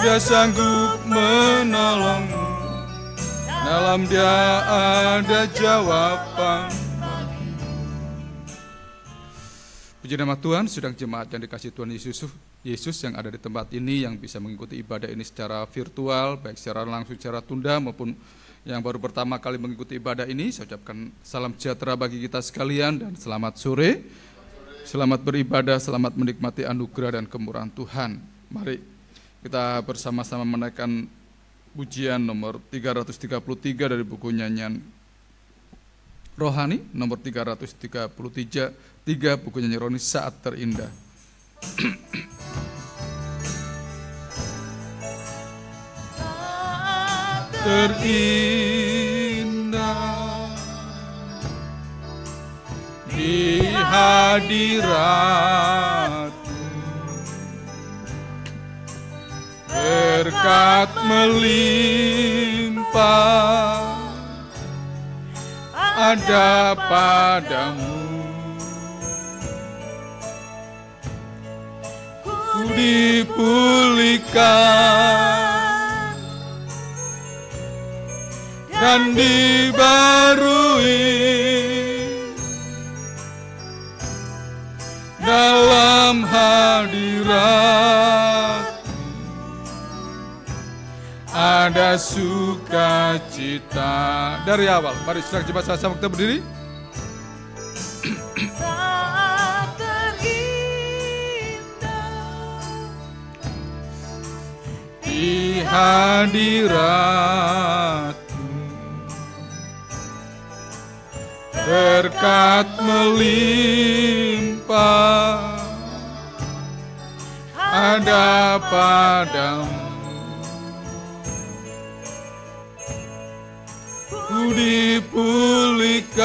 Dia sanggup menolongmu, dalam Dia ada jawaban. Puji nama Tuhan, sidang jemaat yang dikasihi Tuhan Yesus yang ada di tempat ini, yang bisa mengikuti ibadah ini secara virtual, baik secara langsung, secara tunda, maupun yang baru pertama kali mengikuti ibadah ini. Saya ucapkan salam sejahtera bagi kita sekalian dan selamat sore. Selamat beribadah, selamat menikmati anugerah dan kemurahan Tuhan. Mari kita bersama-sama menaikkan pujian nomor 333 dari buku nyanyian rohani, nomor 333, buku nyanyian rohani Saat Terindah. Terindah di hadirat-Mu, berkat melimpah ada padamu. Ku dipulihkan dan dibarui dalam hadirat. Ada sukacita. Dari awal, mari sedang coba sama kita berdiri. Saat terindah di hadirat-Mu, berkat melimpah ada padamu. Ku dipulihkan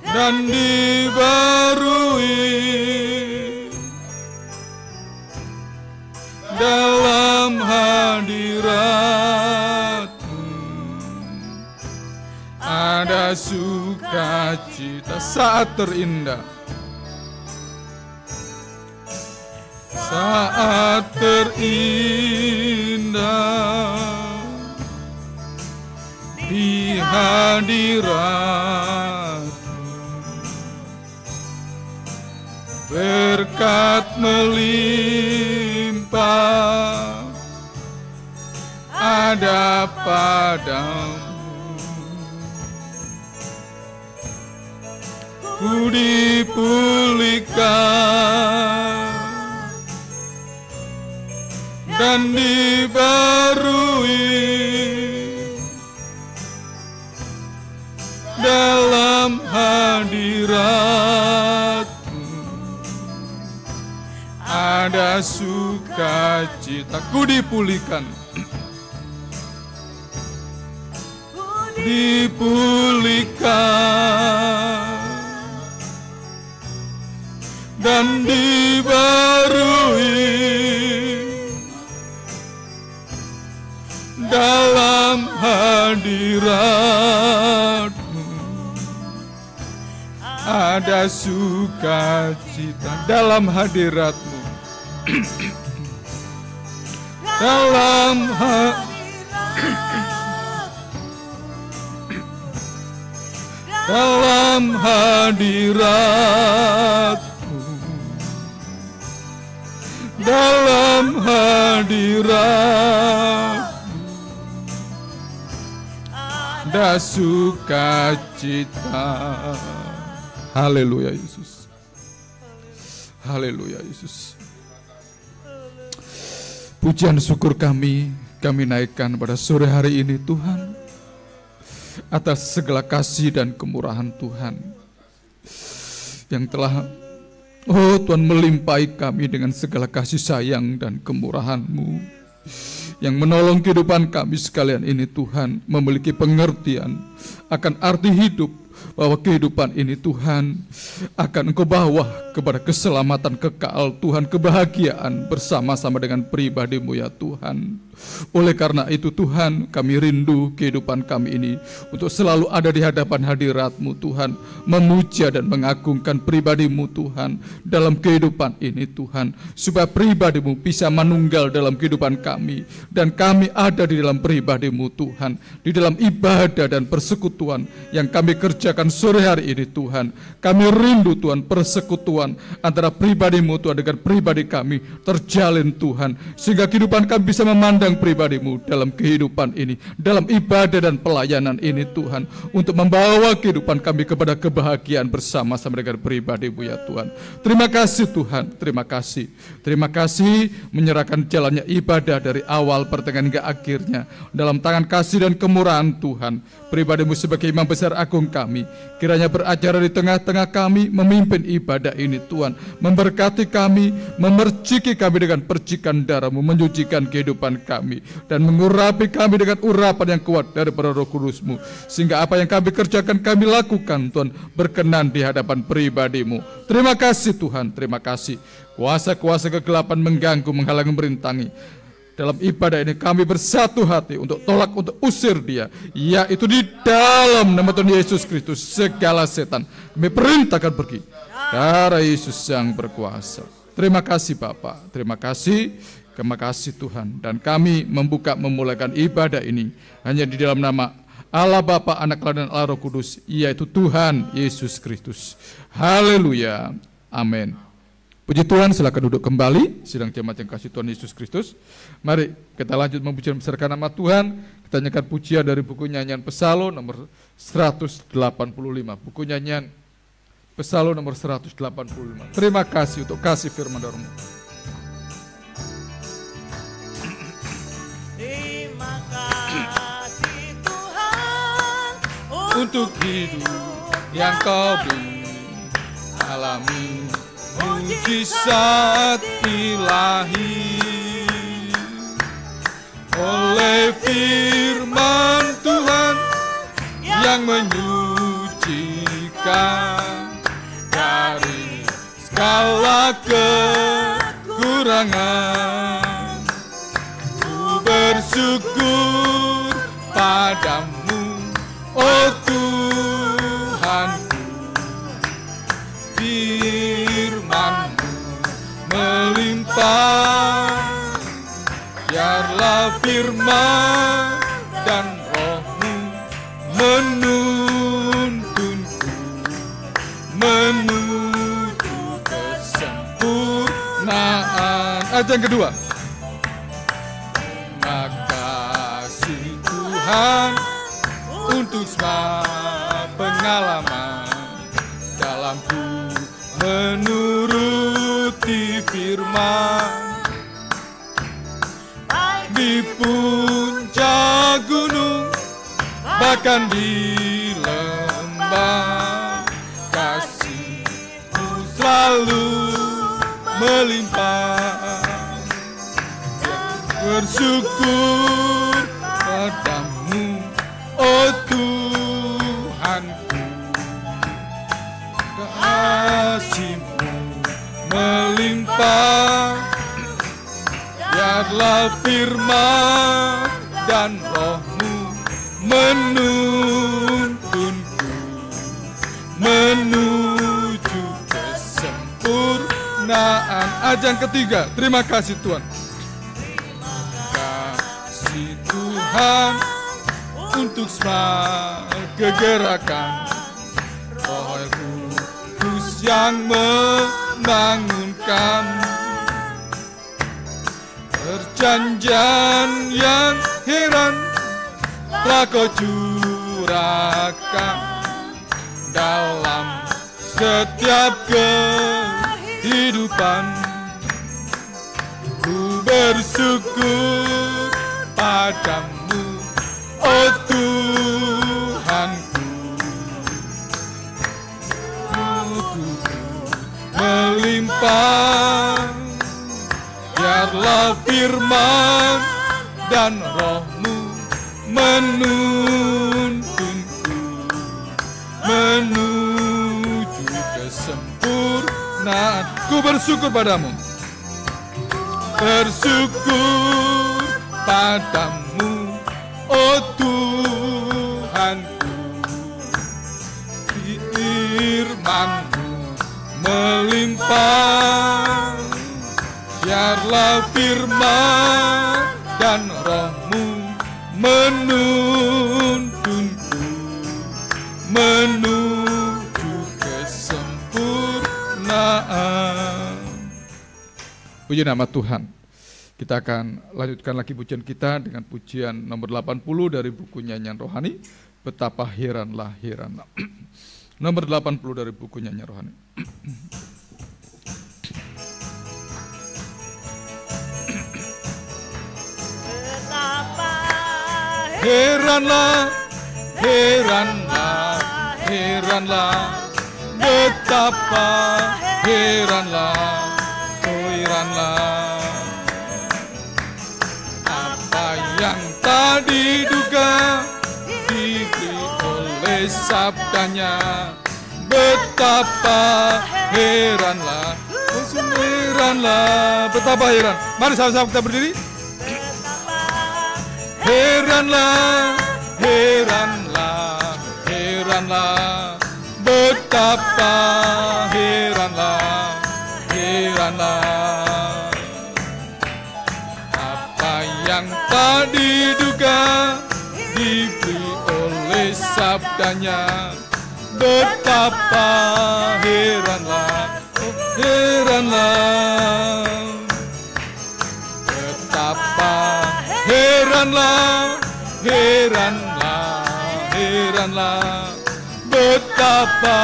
dan dibarui dalam hadirat-Mu. Ada sukacita. Saat terindah, saat terindah di hadirat-Mu, berkat melimpah ada padamu. Ku dipulihkan dan dibarui dalam hadirat-Mu. Ada sukacita. Ku dipulihkan, dipulihkan dan dibarui dalam hadirat-Mu. Ada sukacita dalam hadirat-Mu. Dalam dalam hadirat-Mu, dalam hadirat-Mu ada sukacita. Haleluya Yesus. Haleluya Yesus. Pujian syukur kami naikkan pada sore hari ini Tuhan, atas segala kasih dan kemurahan Tuhan yang telah Tuhan melimpahi kami dengan segala kasih sayang dan kemurahan-Mu yang menolong kehidupan kami sekalian ini Tuhan memiliki pengertian akan arti hidup, bahwa kehidupan ini Tuhan akan Engkau bawa kepada keselamatan kekal Tuhan, kebahagiaan bersama-sama dengan pribadi-Mu ya Tuhan. Oleh karena itu Tuhan, kami rindu kehidupan kami ini untuk selalu ada di hadapan hadirat-Mu Tuhan, memuja dan mengagungkan pribadi-Mu Tuhan dalam kehidupan ini Tuhan, supaya pribadi-Mu bisa menunggal dalam kehidupan kami, dan kami ada di dalam pribadi-Mu Tuhan, di dalam ibadah dan persekutuan yang kami kerjakan sore hari ini Tuhan. Kami rindu Tuhan persekutuan antara pribadi-Mu Tuhan dengan pribadi kami terjalin Tuhan, sehingga kehidupan kami bisa memandang pribadi-Mu dalam kehidupan ini, dalam ibadah dan pelayanan ini Tuhan, untuk membawa kehidupan kami kepada kebahagiaan bersama-sama dengan pribadi-Mu ya Tuhan. Terima kasih Tuhan, terima kasih. Terima kasih menyerahkan jalannya ibadah dari awal pertengahan hingga akhirnya dalam tangan kasih dan kemurahan Tuhan. Pribadi-Mu sebagai imam besar agung kami, kiranya beracara di tengah-tengah kami, memimpin ibadah ini Tuhan, memberkati kami, memerciki kami dengan percikan darah-Mu, menyucikan kehidupan kami, dan mengurapi kami dengan urapan yang kuat daripada Roh Kudus-Mu, sehingga apa yang kami kerjakan kami lakukan Tuhan berkenan di hadapan pribadi-Mu. Terima kasih Tuhan, terima kasih. Kuasa-kuasa kegelapan mengganggu, menghalangi, merintangi dalam ibadah ini, kami bersatu hati untuk tolak, untuk usir dia, yaitu di dalam nama Tuhan Yesus Kristus. Segala setan kami perintahkan pergi, darah Yesus yang berkuasa. Terima kasih Bapak, terima kasih. Terima kasih Tuhan, dan kami memulaikan ibadah ini hanya di dalam nama Allah Bapa, Anak dan Allah Roh Kudus, yaitu Tuhan Yesus Kristus. Haleluya, amin. Puji Tuhan, silakan duduk kembali. Sidang jemaat yang kasih Tuhan Yesus Kristus. Mari kita lanjut memuji dan membesarkan nama Tuhan. Kita nyanyikan pujian dari buku nyanyian Pesalo nomor 185. Buku nyanyian Pesalo nomor 185. Terima kasih untuk kasih firman darah-Mu. Terima kasih Tuhan Untuk hidup yang Kau beri, alami mujizat ilahi oleh firman Tuhan yang menyucikan dari segala kekurangan. Ku bersyukur padamu, oh Tuhanku, firman-Mu melimpah, biarlah firman dan Roh-Mu menuntunku menuju kesempurnaan. Ayat yang kedua. Terima kasih Tuhan untuk semua pengalaman dalamku menuruti firman. Di puncak gunung, bahkan di lembah, kasih-Mu selalu melimpah. Bersyukur padamu, oh Tuhanku, kasih-Mu melimpah, biarlah firman dan Roh-Mu menuntunku menuju kesempurnaan. Ayat yang ketiga. Terima kasih Tuhan. Terima kasih Tuhan untuk semua kegerakan Roh Kudus yang membangunkan perjanjian yang heran telah Kau curahkan dalam setiap kehidupan. Ku bersyukur padamu, oh Tuhanku, melimpah, biarlah firman dan Roh-Mu menuntunku Nah, ku bersyukur padamu. Bersyukur padamu, oh Tuhanku. Firman-Mu melimpah, biarlah firman dan Roh-Mu menuntunku menuju kesempurnaan. Puji nama Tuhan. Kita akan lanjutkan lagi pujian kita dengan pujian nomor 80 dari buku Nyanyian Rohani, Betapa Heranlah Heranlah. Nomor 80 dari buku Nyanyian Rohani. Heranlah, heranlah, heranlah, betapa heranlah, oh heranlah. Apa yang tak diduga diberi oleh sabdanya, betapa heranlah, oh heranlah, betapa heran. Mari sama-sama kita berdiri. Heranlah, heranlah, heranlah, betapa heranlah, heranlah. Apa yang tak diduga diberi oleh sabdanya, betapa heranlah, oh heranlah. Betapa heranlah, heranlah, heranlah, betapa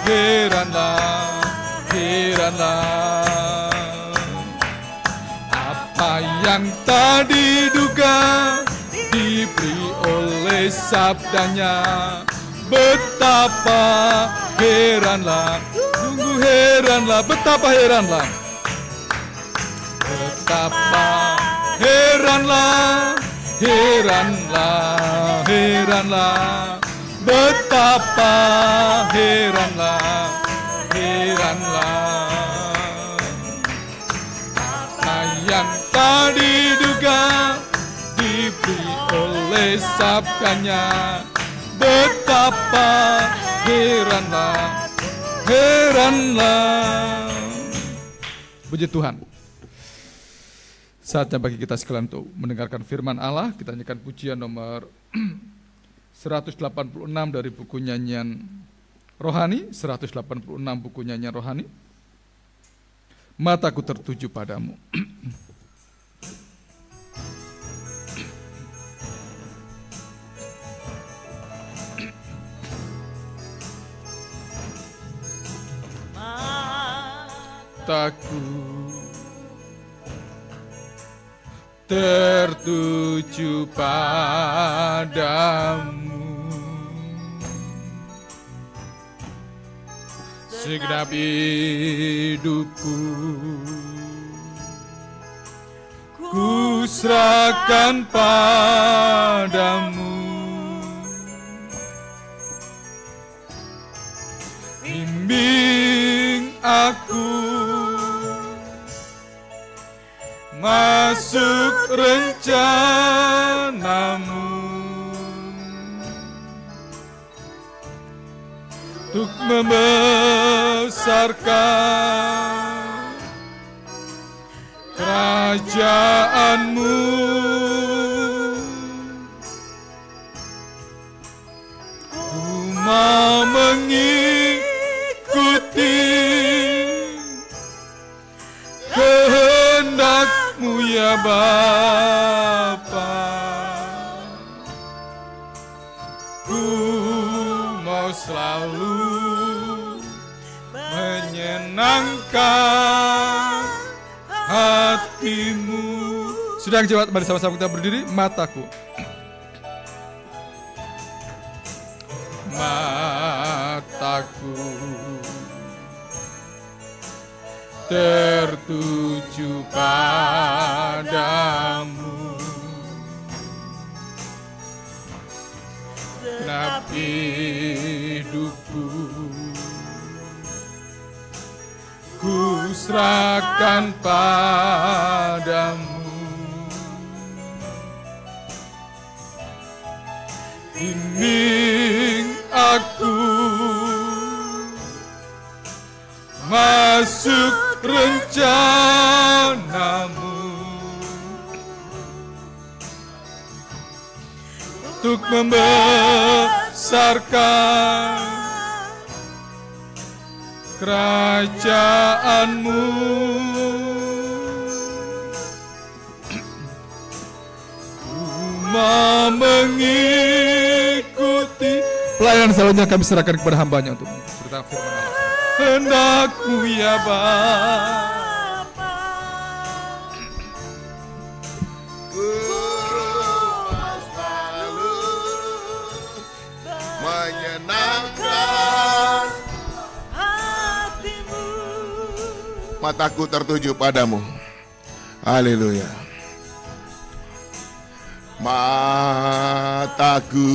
heranlah, heranlah. Apa yang tak diduga diberi oleh sabdanya, betapa heranlah, sungguh heranlah, betapa heranlah. Betapa heranlah, heranlah, heranlah, betapa heranlah, heranlah. Apa yang tak diduga diberi oleh sabdanya, betapa heranlah, heranlah. Puji Tuhan. Saatnya bagi kita sekalian untuk mendengarkan firman Allah. Kita nyanyikan pujian nomor 186 dari buku Nyanyian Rohani, 186 buku Nyanyian Rohani. Mataku tertuju padamu. Mataku tertuju padamu, segenap hidupku ku serahkan padamu. Bimbing aku masuk rencanamu, untuk membesarkan kerajaanmu. Ku mau mengikuti kehendak-Mu ya Bapa. Ku mau selalu menyenangkan hati-Mu. Sudah jawab, mari sama-sama kita berdiri. Mataku, mataku tertuju padamu, genap hidupku serahkan padamu. Bimbing aku masuk rencanamu, untuk membesarkan kerajaanmu. Ku mau mengikuti. Pelayanan selanjutnya kami serahkan kepada hambanya untuk berita firman Allah. Hendakmu ya Bapa, ku mau selalu menyenangkan hatimu. Mataku tertuju padamu. Haleluya. Mataku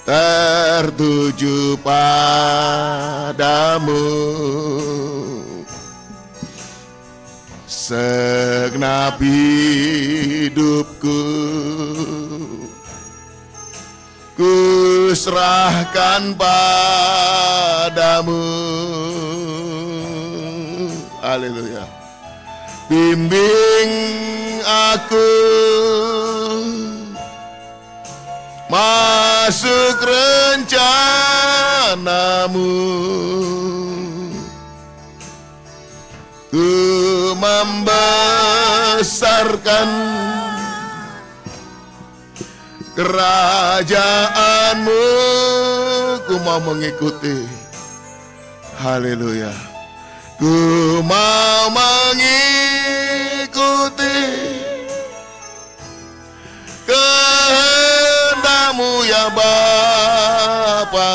tertuju padamu, segenap hidupku ku serahkan padamu. Haleluya. Bimbing aku masuk rencanamu, ku membesarkan kerajaanmu, ku mau mengikuti. Haleluya. Ku mau mengikuti kehendak-Mu ya Bapa.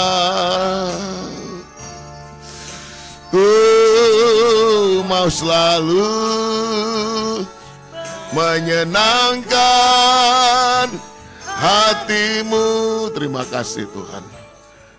Ku mau selalu menyenangkan hati-Mu. Terima kasih Tuhan.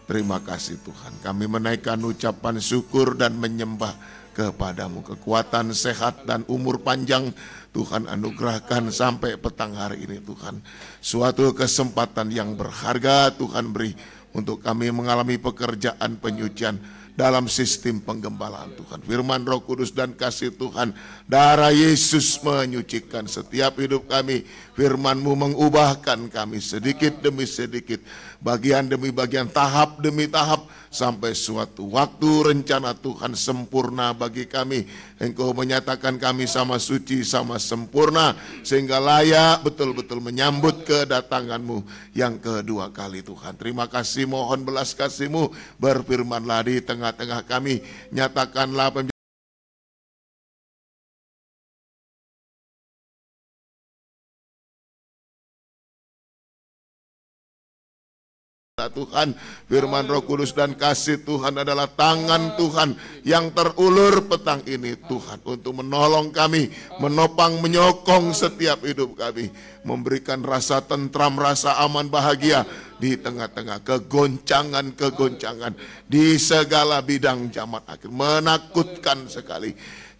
Terima kasih Tuhan. Kami menaikkan ucapan syukur dan menyembah kepada-Mu. Kekuatan, sehat, dan umur panjang Tuhan anugerahkan sampai petang hari ini Tuhan. Suatu kesempatan yang berharga Tuhan beri untuk kami mengalami pekerjaan penyucian dalam sistem penggembalaan Tuhan. Firman Roh Kudus dan kasih Tuhan, darah Yesus menyucikan setiap hidup kami. Firman-Mu mengubahkan kami sedikit demi sedikit, bagian demi bagian, tahap demi tahap, sampai suatu waktu rencana Tuhan sempurna bagi kami. Engkau menyatakan kami sama suci, sama sempurna, sehingga layak betul-betul menyambut kedatangan-Mu yang kedua kali Tuhan. Terima kasih, mohon belas kasih-Mu, berfirmanlah di tengah-tengah kami, nyatakanlah Tuhan. Firman Roh Kudus dan kasih Tuhan adalah tangan Tuhan yang terulur petang ini Tuhan, untuk menolong kami, menopang, menyokong setiap hidup kami, memberikan rasa tentram, rasa aman, bahagia di tengah-tengah kegoncangan-kegoncangan di segala bidang zaman akhir. Menakutkan sekali.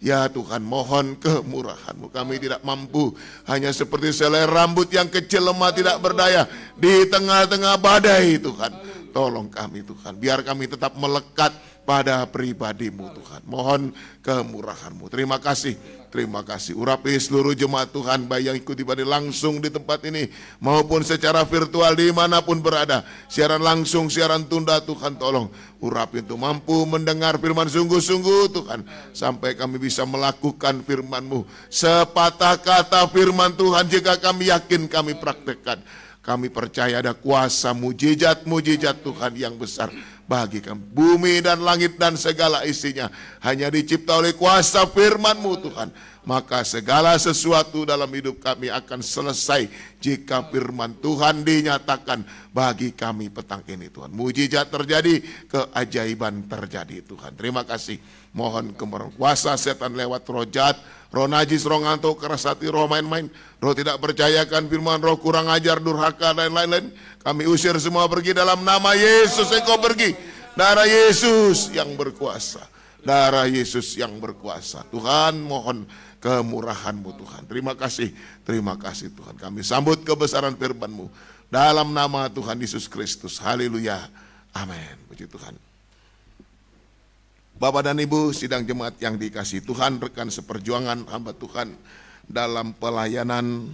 Ya Tuhan, mohon kemurahan-Mu. Kami tidak mampu, hanya seperti selai rambut yang kecil, lemah, tidak berdaya di tengah-tengah badai Tuhan. Tolong kami Tuhan, biar kami tetap melekat pada pribadi-Mu Tuhan. Mohon kemurahan-Mu. Terima kasih. Terima kasih. Urapi seluruh jemaat Tuhan, baik yang ikut ibadah langsung di tempat ini maupun secara virtual dimanapun berada. Siaran langsung, siaran tunda, Tuhan tolong urapi untuk mampu mendengar firman sungguh-sungguh Tuhan, sampai kami bisa melakukan firman-Mu. Sepatah kata firman Tuhan jika kami yakin, kami praktekkan. Kami percaya ada kuasa mujizat-mujizat Tuhan yang besar bagi kami. Bumi dan langit dan segala isinya hanya dicipta oleh kuasa firman-Mu Tuhan. Maka segala sesuatu dalam hidup kami akan selesai jika firman Tuhan dinyatakan bagi kami petang ini Tuhan. Mujizat terjadi, keajaiban terjadi Tuhan. Terima kasih. Mohon kemurahan kuasa setan lewat roh jahat, roh najis, roh ngantuk, keras hati, roh main-main, roh tidak percayakan firman, roh kurang ajar, durhaka, dan lain-lain. Kami usir semua pergi dalam nama Yesus. Engkau pergi. Darah Yesus yang berkuasa. darah Yesus yang berkuasa. Tuhan, mohon kemurahan-Mu Tuhan. Terima kasih Tuhan. Kami sambut kebesaran firman-Mu dalam nama Tuhan Yesus Kristus. Haleluya. Amin. Puji Tuhan. Bapak dan Ibu sidang jemaat yang dikasihi Tuhan, rekan seperjuangan hamba Tuhan dalam pelayanan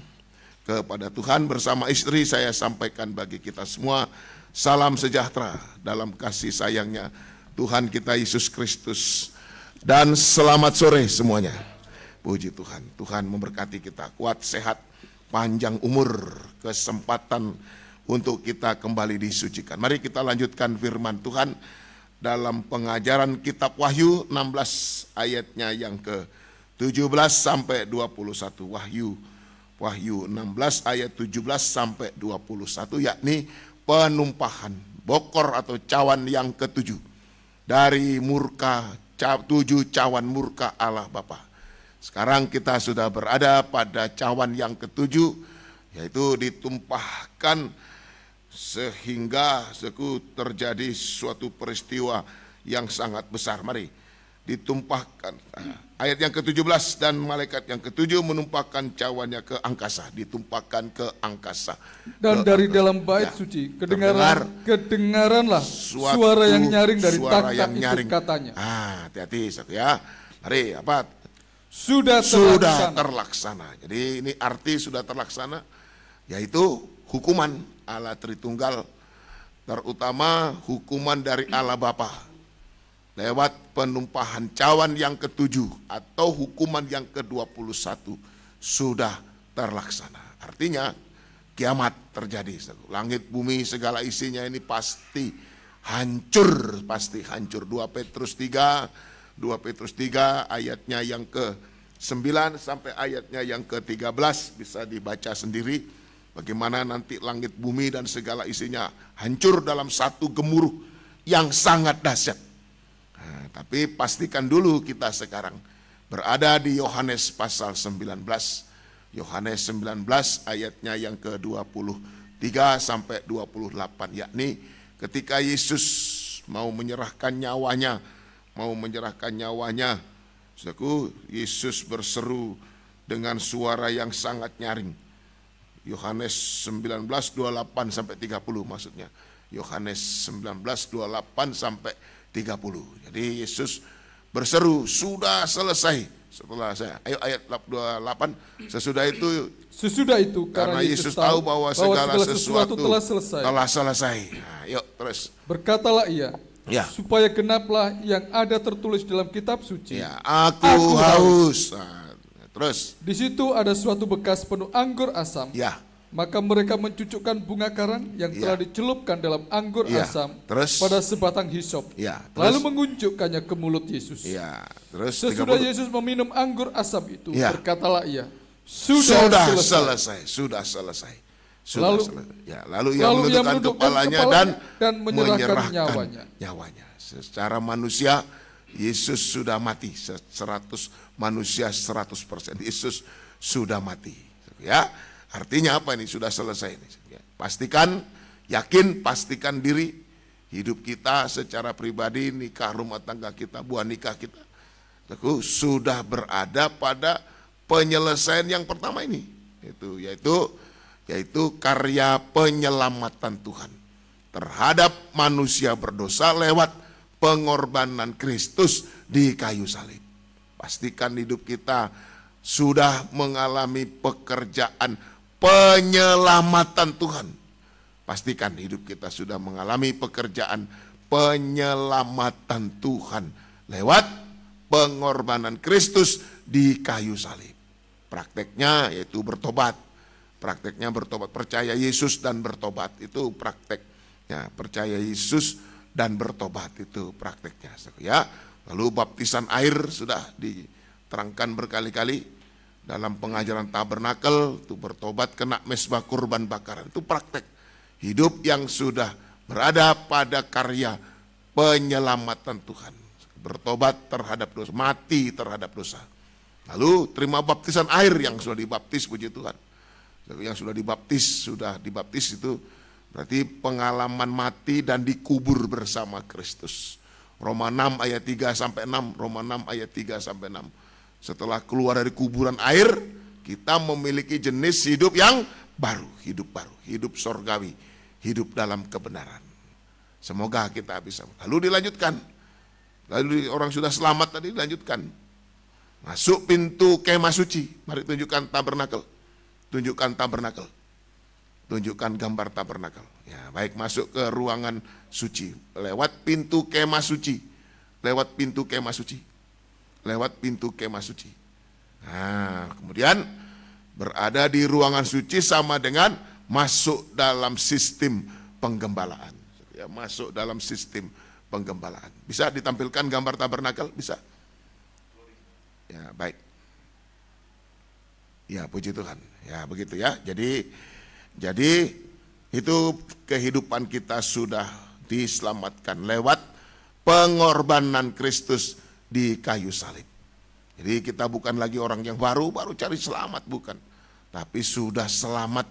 kepada Tuhan bersama istri, saya sampaikan bagi kita semua salam sejahtera dalam kasih sayangnya Tuhan kita Yesus Kristus, dan selamat sore semuanya. Puji Tuhan. Tuhan memberkati kita, kuat, sehat, panjang umur, kesempatan untuk kita kembali disucikan. Mari kita lanjutkan firman Tuhan dalam pengajaran kitab Wahyu 16 ayatnya yang ke-17 sampai 21. Wahyu 16 ayat 17 sampai 21, yakni penumpahan bokor atau cawan yang ke-7 dari murka, 7 cawan murka Allah Bapa. Sekarang kita sudah berada pada cawan yang ke-7, yaitu ditumpahkan sehingga terjadi suatu peristiwa yang sangat besar. Mari ditumpahkan. Ayat yang ke-17, dan malaikat yang ke-7 menumpahkan cawannya ke angkasa, ditumpahkan ke angkasa. Dan dari dalam bait suci kedengaranlah suara yang nyaring dari takhta itu, katanya. Hati-hati ya. Mari, apa? Sudah terlaksana. Jadi ini arti sudah terlaksana, yaitu hukuman Allah Tritunggal, terutama hukuman dari Allah Bapa lewat penumpahan cawan yang ke-7 atau hukuman yang ke-21 sudah terlaksana. Artinya kiamat terjadi. Langit bumi segala isinya ini pasti hancur, 2 Petrus 3 ayatnya yang ke-9 sampai ayatnya yang ke-13 bisa dibaca sendiri. Bagaimana nanti langit bumi dan segala isinya hancur dalam satu gemuruh yang sangat dahsyat. Tapi pastikan dulu kita sekarang berada di Yohanes pasal 19. Yohanes 19 ayatnya yang ke-23 sampai 28, yakni ketika Yesus mau menyerahkan nyawanya, Yesus berseru dengan suara yang sangat nyaring. Yohanes 19:28 sampai 30 maksudnya. Yohanes 19:28 sampai 30. Jadi Yesus berseru, sudah selesai. Setelah saya, ayat 28, sesudah itu karena Yesus tahu bahwa segala sesuatu telah selesai. Nah, yuk terus. Berkatalah ia, supaya genaplah yang ada tertulis dalam kitab suci. Aku haus. Nah, terus. Di situ ada suatu bekas penuh anggur asam. Maka mereka mencucukkan bunga karang yang telah dicelupkan dalam anggur asam pada sebatang hisop, lalu mengunjukkannya ke mulut Yesus. Terus sesudah Yesus meminum anggur asam itu, berkatalah ia, sudah selesai. Lalu ia menundukkan kepalanya dan menyerahkan nyawanya. Secara manusia Yesus sudah mati, 100 manusia 100%. Yesus sudah mati. Artinya apa ini? Sudah selesai ini. Pastikan, pastikan diri, hidup kita secara pribadi, nikah rumah tangga kita, buah nikah kita, sudah berada pada penyelesaian yang pertama ini, yaitu karya penyelamatan Tuhan terhadap manusia berdosa lewat pengorbanan Kristus di kayu salib. Pastikan hidup kita sudah mengalami pekerjaan penyelamatan Tuhan. Pastikan hidup kita sudah mengalami pekerjaan penyelamatan Tuhan lewat pengorbanan Kristus di kayu salib. Prakteknya yaitu bertobat. Percaya Yesus dan bertobat, itu prakteknya. Percaya Yesus dan bertobat, itu prakteknya. Lalu baptisan air sudah diterangkan berkali-kali dalam pengajaran tabernakel, itu bertobat kena mesbah kurban bakaran. Itu praktek hidup yang sudah berada pada karya penyelamatan Tuhan. Bertobat terhadap dosa, mati terhadap dosa. Lalu terima baptisan air yang sudah dibaptis, puji Tuhan. Yang sudah dibaptis itu berarti pengalaman mati dan dikubur bersama Kristus. Roma 6 ayat 3 sampai 6, Roma 6 ayat 3 sampai 6. Setelah keluar dari kuburan air, kita memiliki jenis hidup yang baru, hidup sorgawi, hidup dalam kebenaran. Semoga kita bisa. Lalu dilanjutkan. Lalu orang sudah selamat tadi dilanjutkan. Masuk pintu kemah suci. Mari tunjukkan tabernakel. Tunjukkan tabernakel. Tunjukkan gambar tabernakel. Ya, baik, masuk ke ruangan suci. Lewat pintu kemah suci. Lewat pintu kemah suci. Lewat pintu kemah suci. Nah, kemudian berada di ruangan suci sama dengan masuk dalam sistem penggembalaan. Ya, masuk dalam sistem penggembalaan. Bisa ditampilkan gambar tabernakel? Bisa? Ya, baik. Ya, puji Tuhan. Ya, begitu ya. Jadi itu kehidupan kita sudah diselamatkan lewat pengorbanan Kristus di kayu salib. Jadi kita bukan lagi orang yang baru cari selamat, bukan. Tapi sudah selamat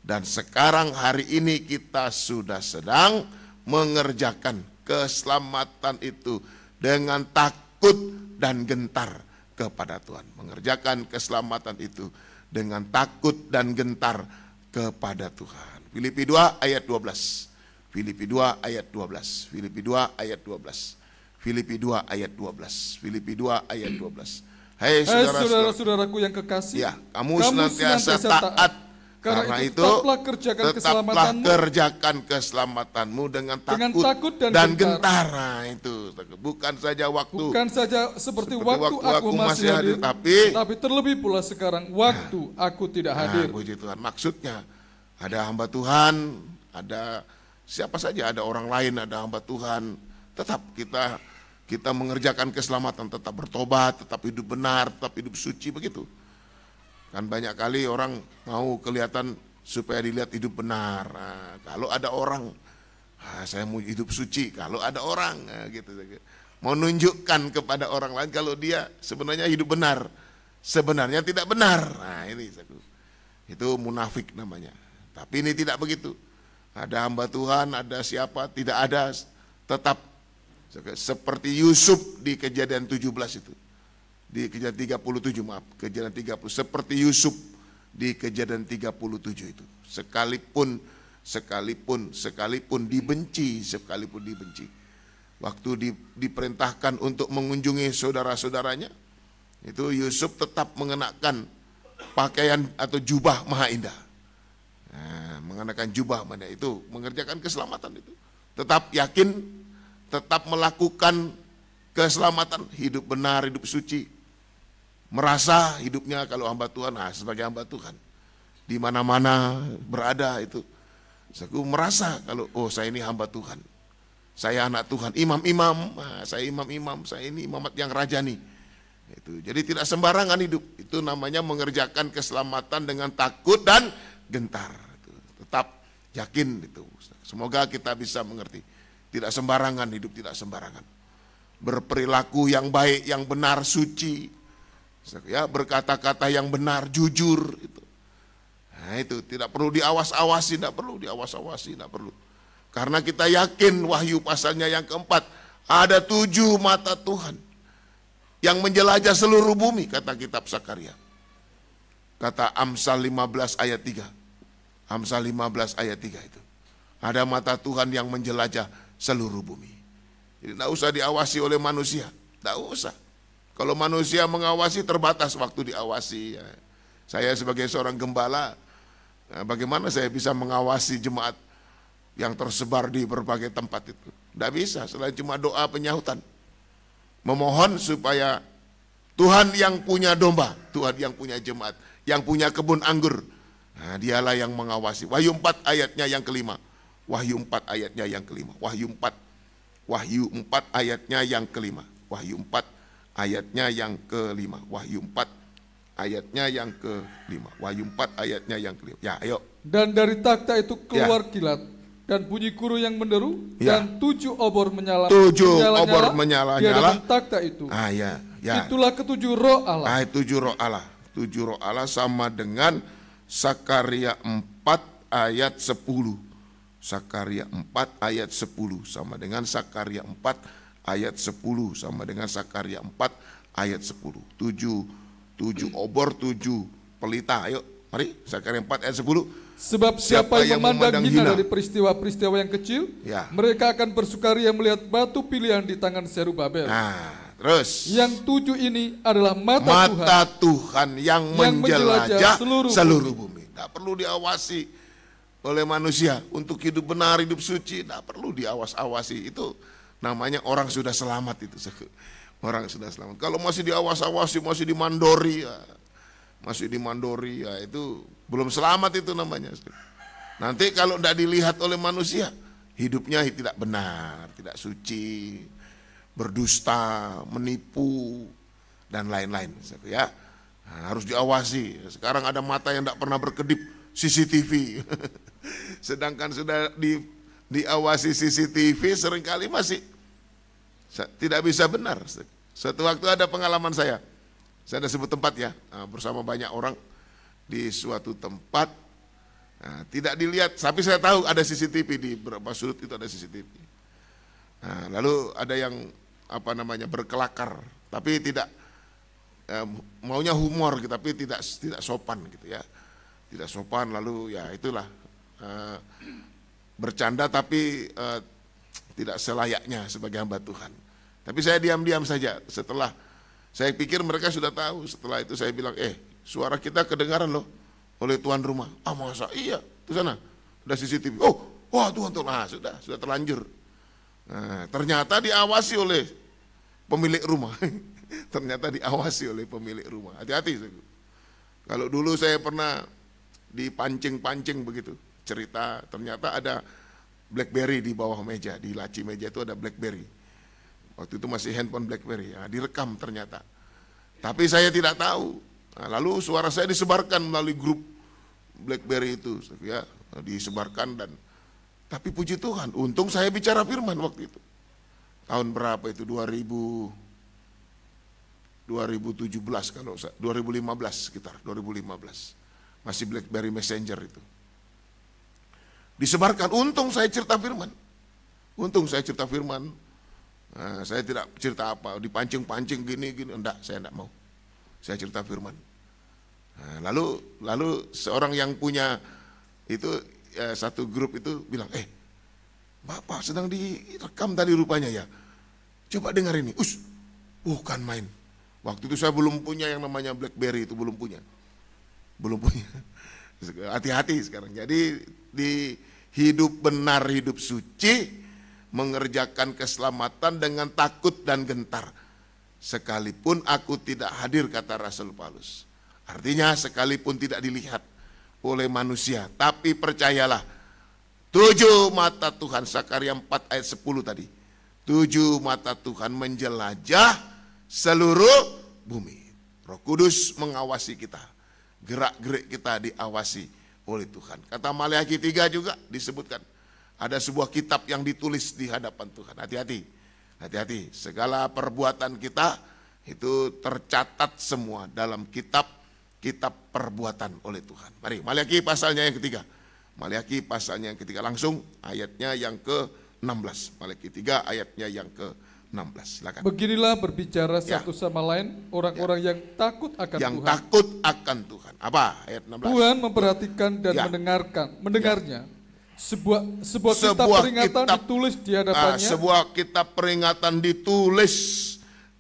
dan sekarang hari ini kita sudah sedang mengerjakan keselamatan itu dengan takut dan gentar kepada Tuhan. Mengerjakan keselamatan itu dengan takut dan gentar kepada Tuhan. Filipi 2 ayat 12. Filipi 2 ayat 12. Filipi 2 ayat 12. Filipi 2 ayat 12. Filipi 2 ayat 12. Hai saudara-saudaraku yang kekasih, ya, kamu senantiasa taat. Karena itu tetaplah kerjakan keselamatanmu dengan takut dan gentar. Nah, itu bukan saja seperti waktu aku masih hadir, tapi terlebih pula sekarang waktu aku tidak hadir. Puji Tuhan. Maksudnya ada hamba Tuhan, ada siapa saja, ada orang lain, ada hamba Tuhan, tetap kita mengerjakan keselamatan, tetap bertobat, tetap hidup benar, tetap hidup suci, begitu. Kan banyak kali orang mau kelihatan supaya dilihat hidup benar. Nah, kalau ada orang, saya mau hidup suci. Kalau ada orang, gitu, mau nunjukkan kepada orang lain kalau dia sebenarnya hidup benar, sebenarnya tidak benar. Nah, ini itu munafik namanya. Tapi ini tidak begitu. Ada hamba Tuhan, ada siapa, tidak ada, tetap seperti Yusuf di Kejadian 17 itu. Di Kejadian 37, Kejadian 30, seperti Yusuf di Kejadian 37 itu. Sekalipun dibenci, waktu diperintahkan untuk mengunjungi saudara-saudaranya, itu Yusuf tetap mengenakan pakaian atau jubah maha indah. Nah, mengenakan jubah mana itu mengerjakan keselamatan itu. Tetap yakin, tetap melakukan keselamatan, hidup benar, hidup suci. Merasa hidupnya kalau hamba Tuhan, sebagai hamba Tuhan, di mana-mana berada itu, aku merasa kalau saya ini hamba Tuhan, saya anak Tuhan, imam-imam, saya imam-imam, saya ini imamat yang rajani. Itu. Jadi tidak sembarangan hidup, itu namanya mengerjakan keselamatan dengan takut dan gentar. Itu. Tetap yakin itu. Semoga kita bisa mengerti, tidak sembarangan hidup, tidak sembarangan. Berperilaku yang baik, yang benar, suci. Ya, berkata-kata yang benar, jujur itu. Nah, itu tidak perlu diawas-awasi, tidak perlu. Karena kita yakin Wahyu pasalnya yang keempat, ada 7 mata Tuhan yang menjelajah seluruh bumi, kata kitab Sakaria. Kata Amsal 15 ayat 3. Amsal 15 ayat 3 itu. Ada mata Tuhan yang menjelajah seluruh bumi. Jadi tidak usah diawasi oleh manusia, tidak usah. Kalau manusia mengawasi terbatas waktu diawasi. Saya sebagai seorang gembala, bagaimana saya bisa mengawasi jemaat yang tersebar di berbagai tempat itu? Tidak bisa, selain cuma doa penyahutan. Memohon supaya Tuhan yang punya domba, Tuhan yang punya jemaat, yang punya kebun anggur, dialah yang mengawasi. Wahyu 4 ayatnya yang kelima. Wahyu 4 ayatnya yang kelima. Wahyu 4 ayatnya yang kelima. Wahyu 4 ayatnya yang kelima. Wahyu 4 ayatnya yang kelima. Wahyu 4 ayatnya yang kelima. Ya, ayo. Dan dari takhta itu keluar kilat dan bunyi guru yang menderu dan 7 obor menyala. 7 obor menyala-nyala di hadapan takhta itu. Ya. Itulah ketujuh roh Allah. 7 roh Allah. 7 roh Allah sama dengan Sakaria 4 ayat 10. Sakaria 4 ayat 10 sama dengan Sakaria 4 ayat 10 sama dengan Sakaria 4 ayat 10. 7 obor 7 pelita. Ayo, mari Sakaria 4 ayat 10. Sebab siapa yang memandang hina dari peristiwa-peristiwa yang kecil, ya, mereka akan bersukaria melihat batu pilihan di tangan Zerubabel. Nah, terus yang 7 ini adalah mata Tuhan yang menjelajah seluruh bumi. Tidak perlu diawasi oleh manusia untuk hidup benar, hidup suci. Tidak perlu diawas-awasi. Itu namanya orang sudah selamat itu. Orang sudah selamat. Kalau masih diawas-awasi, masih dimandori ya itu belum selamat itu namanya. Nanti kalau tidak dilihat oleh manusia, hidupnya tidak benar, tidak suci, berdusta, menipu, dan lain-lain. Ya, nah, harus diawasi. Sekarang ada mata yang tidak pernah berkedip, CCTV. Sedangkan sudah diawasi CCTV seringkali masih tidak bisa benar. Suatu waktu ada pengalaman saya ada sebut tempat ya, bersama banyak orang di suatu tempat, tidak dilihat, tapi saya tahu ada CCTV di beberapa sudut itu ada CCTV. Nah, lalu ada yang berkelakar, tapi tidak maunya humor, tapi tidak sopan gitu ya, tidak sopan. Lalu ya itulah bercanda tapi tidak selayaknya sebagai hamba Tuhan. Tapi saya diam-diam saja. Setelah saya pikir mereka sudah tahu. Setelah itu saya bilang, suara kita kedengaran loh oleh tuan rumah. Ah, masa iya, itu sana ada CCTV. Oh, wah Tuhan, sudah terlanjur. Nah, ternyata diawasi oleh pemilik rumah. Ternyata diawasi oleh pemilik rumah. Hati-hati. Kalau dulu saya pernah dipancing-pancing begitu cerita, ternyata ada BlackBerry di bawah meja, di laci meja itu ada BlackBerry. Waktu itu masih handphone BlackBerry, direkam ternyata. Tapi saya tidak tahu. Nah, lalu suara saya disebarkan melalui grup BlackBerry itu, ya, disebarkan tapi puji Tuhan, untung saya bicara firman waktu itu. Tahun berapa itu? 2017 kalau 2015 sekitar 2015. Masih BlackBerry Messenger itu. Disebarkan, untung saya cerita firman. Nah, saya tidak cerita apa, dipancing-pancing gini, enggak, saya enggak mau. Saya cerita firman. Nah, lalu seorang yang punya itu satu grup itu bilang, Bapak sedang direkam tadi rupanya ya. Coba dengar ini. Bukan main. Waktu itu saya belum punya yang namanya BlackBerry itu, belum punya. Hati-hati sekarang. Jadi di hidup benar, hidup suci, mengerjakan keselamatan dengan takut dan gentar. Sekalipun aku tidak hadir, kata Rasul Paulus. Artinya sekalipun tidak dilihat oleh manusia, tapi percayalah, 7 mata Tuhan, Sakaria 4 ayat 10 tadi. 7 mata Tuhan menjelajah seluruh bumi. Roh Kudus mengawasi kita. Gerak-gerik kita diawasi oleh Tuhan. Kata Maleakhi 3 juga disebutkan. Ada sebuah kitab yang ditulis di hadapan Tuhan. Hati-hati. Segala perbuatan kita itu tercatat semua dalam kitab perbuatan oleh Tuhan. Mari, Maleakhi pasalnya yang ketiga. Langsung ayatnya yang ke-16. Maleakhi 3 ayatnya yang ke-16. Silakan. Beginilah berbicara satu sama lain orang-orang yang takut akan yang Tuhan. Takut akan Tuhan. Apa ayat 16? Tuhan memperhatikan dan mendengarnya. Sebuah kitab peringatan ditulis di hadapannya. Sebuah kitab peringatan ditulis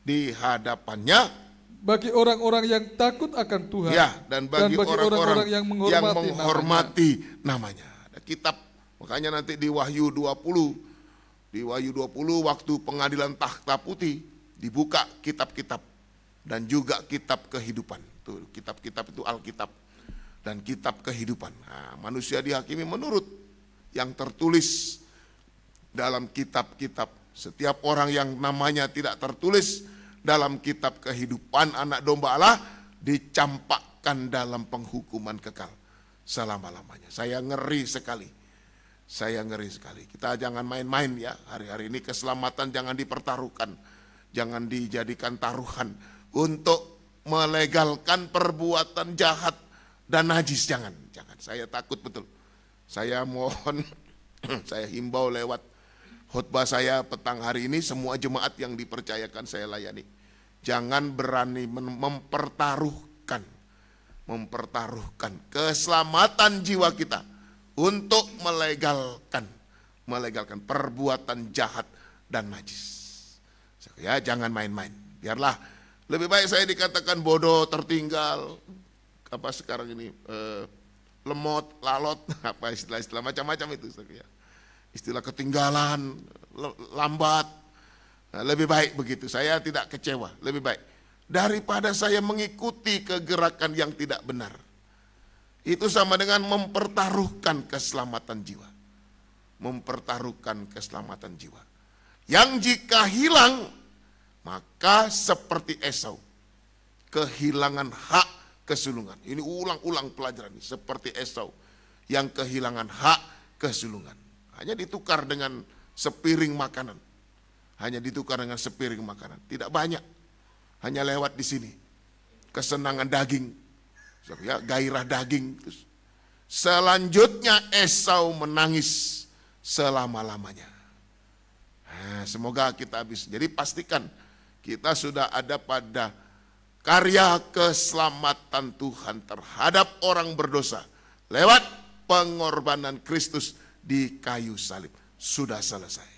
di hadapannya bagi orang-orang yang takut akan Tuhan, dan bagi orang-orang yang menghormati namanya. Ada kitab, makanya nanti di Wahyu 20 waktu pengadilan takhta putih dibuka kitab-kitab dan juga kitab kehidupan. Tuh, kitab-kitab itu Alkitab dan kitab kehidupan. Nah, manusia dihakimi menurut yang tertulis dalam kitab-kitab. Setiap orang yang namanya tidak tertulis dalam kitab kehidupan anak domba Allah dicampakkan dalam penghukuman kekal selama-lamanya. Saya ngeri sekali. Kita jangan main-main ya. Hari-hari ini keselamatan jangan dipertaruhkan. Jangan dijadikan taruhan untuk melegalkan perbuatan jahat dan najis. Jangan. Saya takut betul. Saya mohon, saya himbau lewat khotbah saya petang hari ini, semua jemaat yang dipercayakan saya layani. Jangan berani mempertaruhkan keselamatan jiwa kita untuk melegalkan perbuatan jahat dan najis. Ya, jangan main-main. Biarlah lebih baik saya dikatakan bodoh, tertinggal, apa sekarang ini lemot, lalot, apa istilah-istilah macam-macam itu, ya. Istilah ketinggalan, lambat. Nah, lebih baik begitu. Saya tidak kecewa. Lebih baik daripada saya mengikuti kegerakan yang tidak benar. Itu sama dengan mempertaruhkan keselamatan jiwa. Mempertaruhkan keselamatan jiwa. Yang jika hilang, maka seperti Esau, kehilangan hak kesulungan. Ini ulang-ulang pelajaran ini, seperti Esau yang kehilangan hak kesulungan. Hanya ditukar dengan sepiring makanan. Hanya ditukar dengan sepiring makanan. Tidak banyak. Hanya lewat di sini. Kesenangan daging. Ya, gairah daging. Terus selanjutnya Esau menangis selama-lamanya. Nah, semoga kita habis. Jadi pastikan kita sudah ada pada karya keselamatan Tuhan terhadap orang berdosa lewat pengorbanan Kristus di kayu salib. Sudah selesai.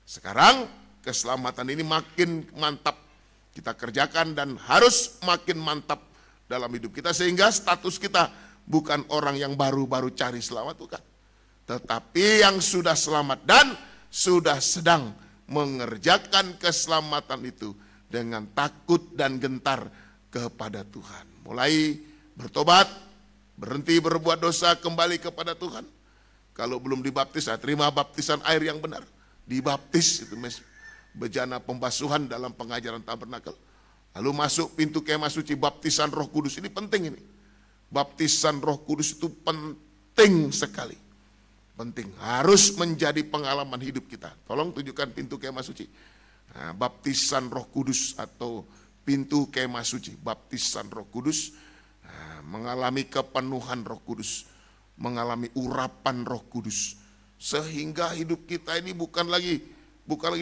Sekarang keselamatan ini makin mantap kita kerjakan dan harus makin mantap dalam hidup kita, sehingga status kita bukan orang yang baru-baru cari selamat, bukan, tetapi yang sudah selamat dan sudah sedang mengerjakan keselamatan itu dengan takut dan gentar kepada Tuhan. Mulai bertobat, berhenti berbuat dosa, kembali kepada Tuhan. Kalau belum dibaptis, terima baptisan air yang benar. Dibaptis, itu bejana pembasuhan dalam pengajaran tabernakel. Lalu masuk pintu kemah suci, baptisan Roh Kudus. Ini penting ini. Baptisan Roh Kudus itu penting sekali. Penting, harus menjadi pengalaman hidup kita. Tolong tunjukkan pintu kemah suci. Nah, baptisan Roh Kudus atau pintu kemah suci, baptisan Roh Kudus, mengalami kepenuhan Roh Kudus, mengalami urapan Roh Kudus, sehingga hidup kita ini bukan lagi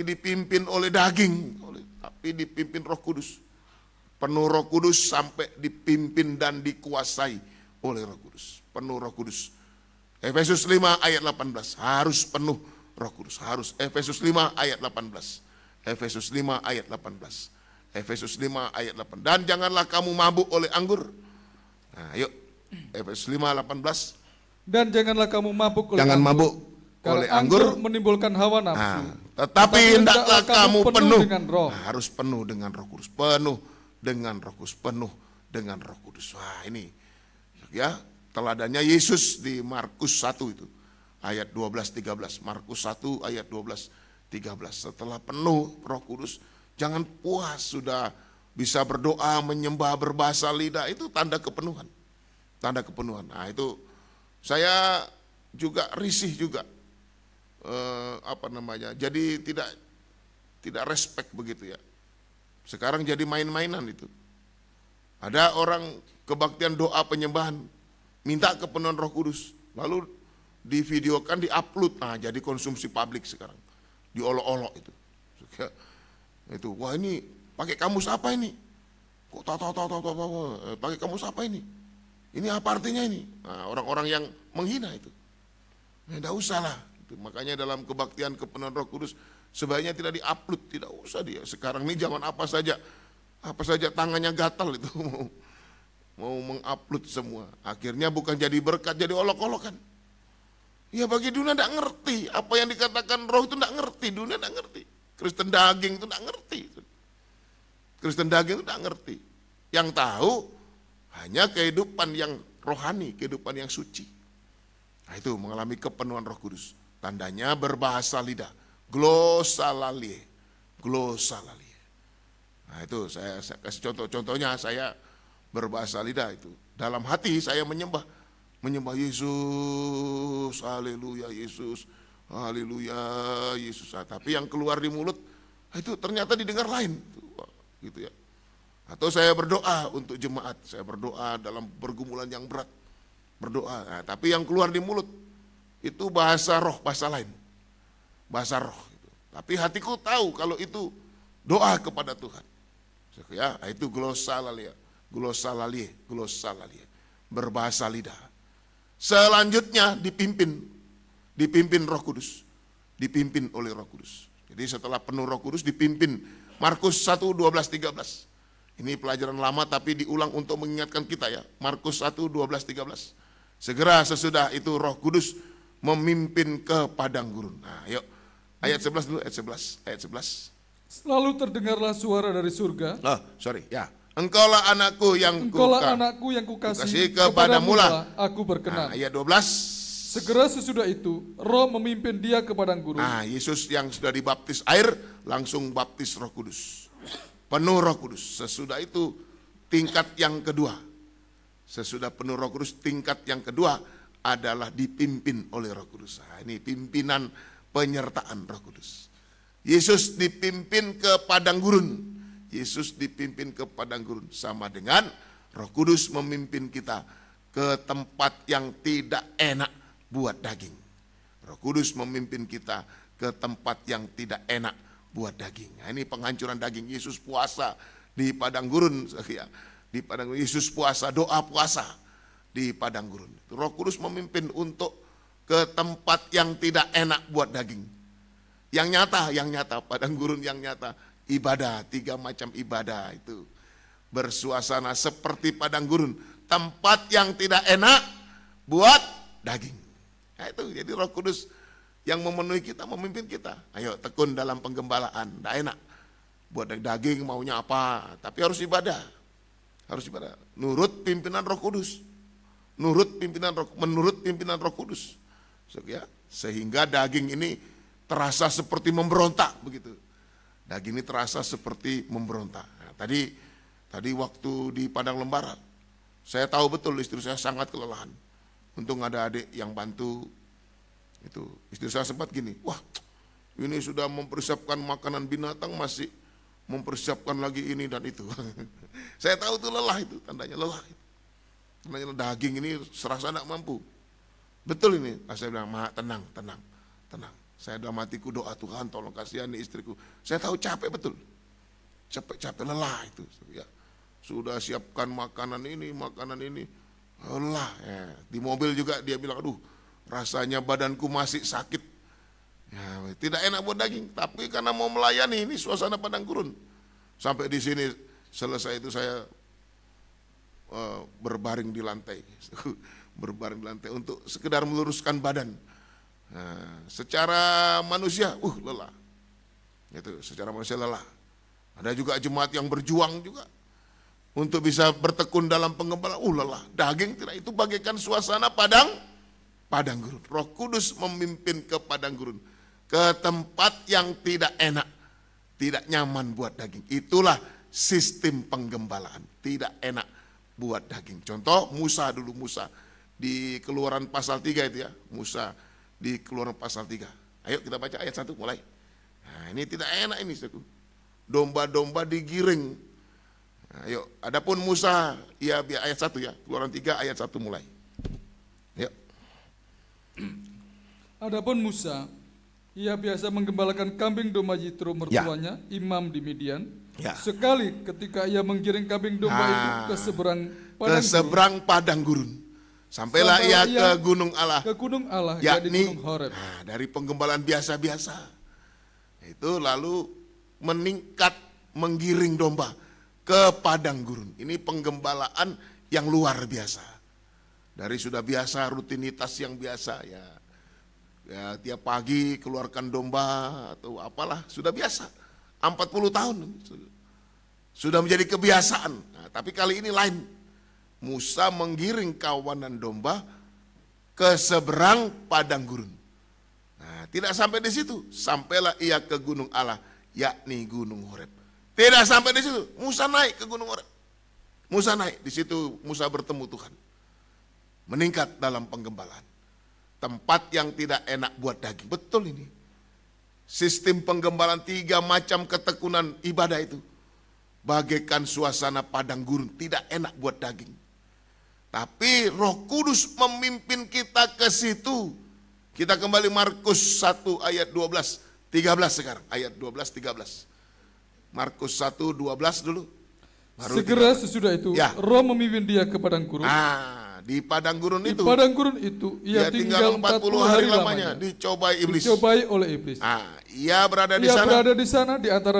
dipimpin oleh daging, tapi dipimpin Roh Kudus. Penuh Roh Kudus sampai dipimpin dan dikuasai oleh Roh Kudus. Penuh Roh Kudus. Efesus 5 ayat 18, harus penuh Roh Kudus, harus. Efesus 5 ayat 18. Efesus 5 ayat 18. Efesus 5 ayat 8. Dan janganlah kamu mabuk oleh anggur. Nah, yuk. Efesus 5 18. Dan janganlah kamu mabuk oleh Jangan mabuk oleh anggur menimbulkan hawa nafsu. Nah, tetapi hendaklah kamu penuh dengan roh. Nah, harus penuh dengan Roh Kudus. Penuh dengan Roh Kudus. Penuh dengan Roh Kudus. Wah, ini ya teladannya Yesus di Markus 1 itu. Ayat 12-13. Markus 1 ayat 12-13. Setelah penuh Roh Kudus, jangan puas sudah bisa berdoa, menyembah, berbahasa lidah, itu tanda kepenuhan. Tanda kepenuhan. Nah, itu saya juga risih juga. Jadi tidak respect begitu ya. Sekarang jadi main-mainan itu. Ada orang kebaktian doa penyembahan, minta kepenuhan Roh Kudus, lalu divideokan, diupload, nah jadi konsumsi publik sekarang, diolok-olok itu. Itu, wah ini pakai kamus apa ini? Kok pakai kamus apa ini? Ini apa artinya ini? Nah, orang-orang yang menghina itu. Tidak usah lah. Makanya dalam kebaktian kepenuhan Roh Kudus sebaiknya tidak diupload, tidak usah dia. Sekarang ini zaman apa saja tangannya gatal itu mau mengupload semua. Akhirnya bukan jadi berkat, jadi olok-olokan. Ya bagi dunia tidak ngerti apa yang dikatakan Roh itu, tidak ngerti, dunia tidak ngerti. Kristen daging itu tidak ngerti. Kristen daging itu tidak ngerti. Yang tahu hanya kehidupan yang rohani, kehidupan yang suci. Nah itu mengalami kepenuhan Roh Kudus. Tandanya berbahasa lidah. Glossalalie. Glossalalie. Nah itu saya kasih contohnya, saya berbahasa lidah itu. Dalam hati saya menyembah Yesus, haleluya Yesus, haleluya Yesus. Nah, tapi yang keluar di mulut itu ternyata didengar lain, gitu ya. Atau saya berdoa untuk jemaat, saya berdoa dalam pergumulan yang berat, berdoa. Nah, tapi yang keluar di mulut itu bahasa roh, bahasa lain, bahasa roh. Tapi hatiku tahu kalau itu doa kepada Tuhan. Ya, itu glosalalia, glosalalie, glosalalie, berbahasa lidah. Selanjutnya dipimpin Roh Kudus, dipimpin oleh Roh Kudus. Jadi setelah penuh Roh Kudus dipimpin. Markus 1, 12, 13. Ini pelajaran lama tapi diulang untuk mengingatkan kita ya. Markus 1, 12, 13. Segera sesudah itu Roh Kudus memimpin ke padang gurun. Nah, yuk. Ayat 11 dulu, ayat 11. Ayat 11. Lalu terdengarlah suara dari surga. Engkaulah anakku yang kukasih, kepadamu lah aku berkenan. Ayat 12. Segera sesudah itu, Roh memimpin dia ke padang gurun. Yesus yang sudah dibaptis air, langsung baptis Roh Kudus. Penuh Roh Kudus. Sesudah itu tingkat yang kedua. Sesudah penuh Roh Kudus, tingkat yang kedua adalah dipimpin oleh Roh Kudus. Ini pimpinan penyertaan Roh Kudus. Yesus dipimpin ke padang gurun. Yesus dipimpin ke padang gurun. Sama dengan Roh Kudus memimpin kita ke tempat yang tidak enak buat daging. Roh Kudus memimpin kita ke tempat yang tidak enak buat daging. Ini penghancuran daging. Yesus puasa di padang gurun. Di padang gurun. Yesus puasa, doa puasa di padang gurun. Roh Kudus memimpin untuk ke tempat yang tidak enak buat daging. Yang nyata, padang gurun yang nyata. Ibadah, 3 macam ibadah itu. Bersuasana seperti padang gurun. Tempat yang tidak enak buat daging. Nah itu, jadi Roh Kudus yang memenuhi kita, memimpin kita. Ayo tekun dalam penggembalaan, tidak enak. Buat daging maunya apa, tapi harus ibadah. Harus ibadah. Nurut pimpinan Roh Kudus. Menurut pimpinan Roh Kudus. Sehingga daging ini terasa seperti memberontak begitu. Daging ini terasa seperti memberontak. Nah, tadi waktu di padang lembara, saya tahu betul istri saya sangat kelelahan. Untung ada adik yang bantu. Itu istri saya sempat gini, wah ini sudah mempersiapkan makanan binatang masih mempersiapkan lagi ini dan itu. Saya tahu itu lelah, itu tandanya lelah. Tandanya daging ini serasa tidak mampu. Betul ini, saya bilang, tenang. Saya dalam hatiku doa, Tuhan tolong kasihani istriku. Saya tahu capek betul, capek lelah itu. Ya, sudah siapkan makanan ini, lelah. Ya. Di mobil juga dia bilang, aduh rasanya badanku masih sakit. Ya, tidak enak buat daging, tapi karena mau melayani ini suasana padang gurun. Sampai di sini selesai itu saya berbaring di lantai, untuk sekedar meluruskan badan. Nah, secara manusia, lelah. Itu secara manusia lelah. Ada juga jemaat yang berjuang juga untuk bisa bertekun dalam penggembalaan. Lelah. Daging tidak, itu bagaikan suasana padang gurun. Roh Kudus memimpin ke padang gurun, ke tempat yang tidak enak, tidak nyaman buat daging. Itulah sistem penggembalaan, tidak enak buat daging. Contoh Musa di Keluaran pasal 3 itu ya, Musa di Keluaran pasal 3. Ayo kita baca ayat 1 mulai. Nah, ini tidak enak ini, saudaraku. Domba-domba digiring. Nah, ayo, adapun Musa, ya ayat 1 ya, Keluaran 3 ayat 1 mulai. Yuk. Adapun Musa, ia biasa menggembalakan kambing domba Yitro mertuanya, imam di Midian. Ya. Sekali ketika ia menggiring kambing domba itu ke seberang padang gurun. Sampailah ia ke gunung Allah. Yakni gunung Horeb. Nah, dari penggembalaan biasa-biasa itu lalu meningkat menggiring domba ke padang gurun. Ini penggembalaan yang luar biasa. Dari sudah biasa, rutinitas yang biasa ya tiap pagi keluarkan domba atau apalah, sudah biasa. 40 tahun sudah menjadi kebiasaan. Nah, tapi kali ini lain. Musa menggiring kawanan domba ke seberang padang gurun. Nah, tidak sampai di situ, sampailah ia ke gunung Allah, yakni gunung Horeb. Tidak sampai di situ, Musa naik ke gunung Horeb. Musa naik, di situ Musa bertemu Tuhan. Meningkat dalam penggembalaan. Tempat yang tidak enak buat daging. Betul ini. Sistem penggembalaan 3 macam ketekunan ibadah itu. Bagaikan suasana padang gurun, tidak enak buat daging. Tapi Roh Kudus memimpin kita ke situ. Kita kembali Markus 1 ayat 12. 13 sekarang, ayat 12, 13. Markus 1, 12 dulu. Segera sesudah itu, ya, Roh memimpin dia ke padang gurun. Di padang gurun itu. Di padang gurun itu, ia tinggal 40 hari lamanya, dicobai iblis. Dicobai oleh iblis. Ia berada di sana di antara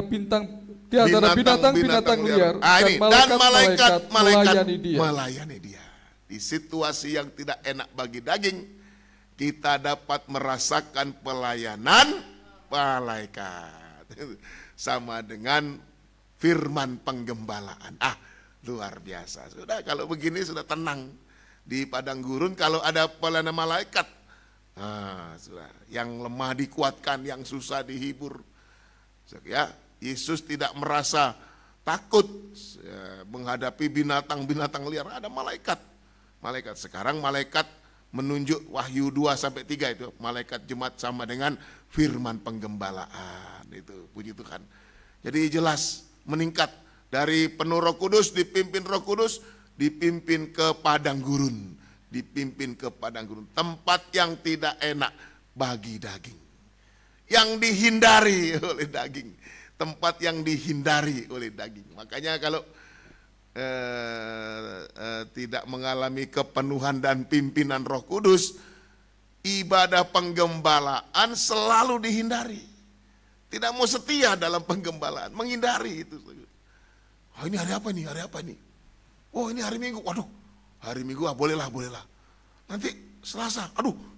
binatang-binatang liar, dan malaikat melayani dia. Di situasi yang tidak enak bagi daging, kita dapat merasakan pelayanan malaikat. Sama dengan firman penggembalaan. Luar biasa. Sudah, kalau begini sudah tenang. Di padang gurun kalau ada pelayanan malaikat, sudah. Yang lemah dikuatkan, yang susah dihibur. Ya, Yesus tidak merasa takut menghadapi binatang-binatang liar. Ada malaikat. Sekarang malaikat menunjuk Wahyu 2-3 itu. Malaikat jemaat sama dengan firman penggembalaan. Itu puji Tuhan. Jadi jelas meningkat dari penuh Roh Kudus, dipimpin Roh Kudus, dipimpin ke padang gurun, tempat yang tidak enak bagi daging, yang dihindari oleh daging, tempat yang dihindari oleh daging. Makanya kalau tidak mengalami kepenuhan dan pimpinan Roh Kudus, ibadah penggembalaan selalu dihindari. Tidak mau setia dalam penggembalaan, menghindari itu. Ini hari apa nih? Oh, ini hari Minggu. Waduh, hari Minggu bolehlah. Nanti Selasa,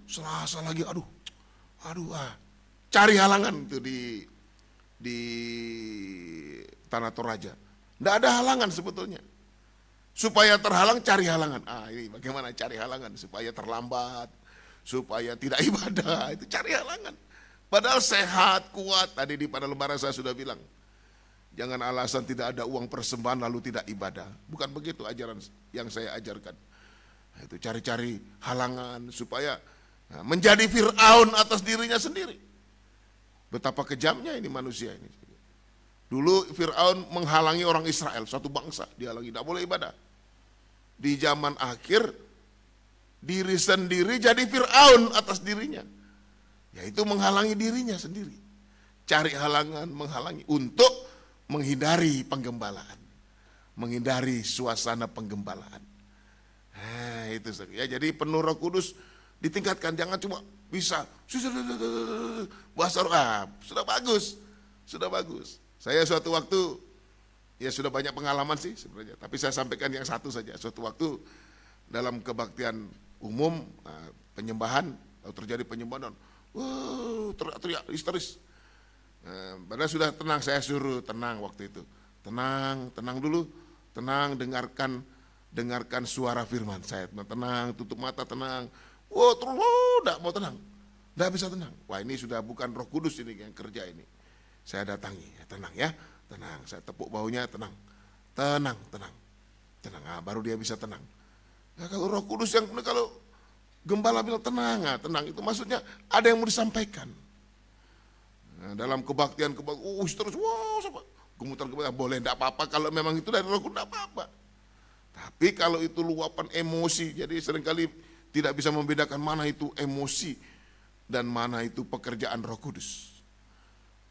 Selasa lagi, cari halangan itu di Tanah Toraja. Tidak ada halangan sebetulnya. Supaya terhalang, cari halangan. Ini bagaimana cari halangan supaya terlambat, supaya tidak ibadah, itu cari halangan. Padahal sehat, kuat. Tadi di pada lebaran saya sudah bilang, jangan alasan tidak ada uang persembahan lalu tidak ibadah. Bukan begitu ajaran yang saya ajarkan. Itu cari-cari halangan supaya menjadi Fir'aun atas dirinya sendiri. Betapa kejamnya ini manusia ini. Dulu Fir'aun menghalangi orang Israel, satu bangsa, dihalangi, tidak boleh ibadah. Di zaman akhir, diri sendiri jadi Fir'aun atas dirinya. Yaitu menghalangi dirinya sendiri. Cari halangan, menghalangi untuk menghindari penggembalaan. Menghindari suasana penggembalaan. Itu ya, jadi penuh Roh Kudus ditingkatkan, jangan cuma bisa bahasa roh, sudah bagus. Saya suatu waktu, ya sudah banyak pengalaman sih sebenarnya, tapi saya sampaikan yang satu saja. Suatu waktu dalam kebaktian umum, penyembahan, terjadi penyembahan, teriak-teriak histeris. Padahal sudah tenang, saya suruh tenang waktu itu. Tenang dulu, dengarkan suara firman. Saya tenang, tutup mata, tenang. Terus tidak mau tenang, tidak bisa tenang. Wah, ini sudah bukan Roh Kudus ini yang kerja ini. Saya datangi, tenang. Saya tepuk bahunya, tenang. Baru dia bisa tenang. Nah, kalau Roh Kudus yang kalau gembala bilang tenang, itu maksudnya ada yang mau disampaikan. Nah, dalam kebaktian, terus, gemutan boleh, tidak apa-apa kalau memang itu dari Roh Kudus, tidak apa-apa. Tapi kalau itu luapan emosi, jadi seringkali tidak bisa membedakan mana itu emosi dan mana itu pekerjaan Roh Kudus.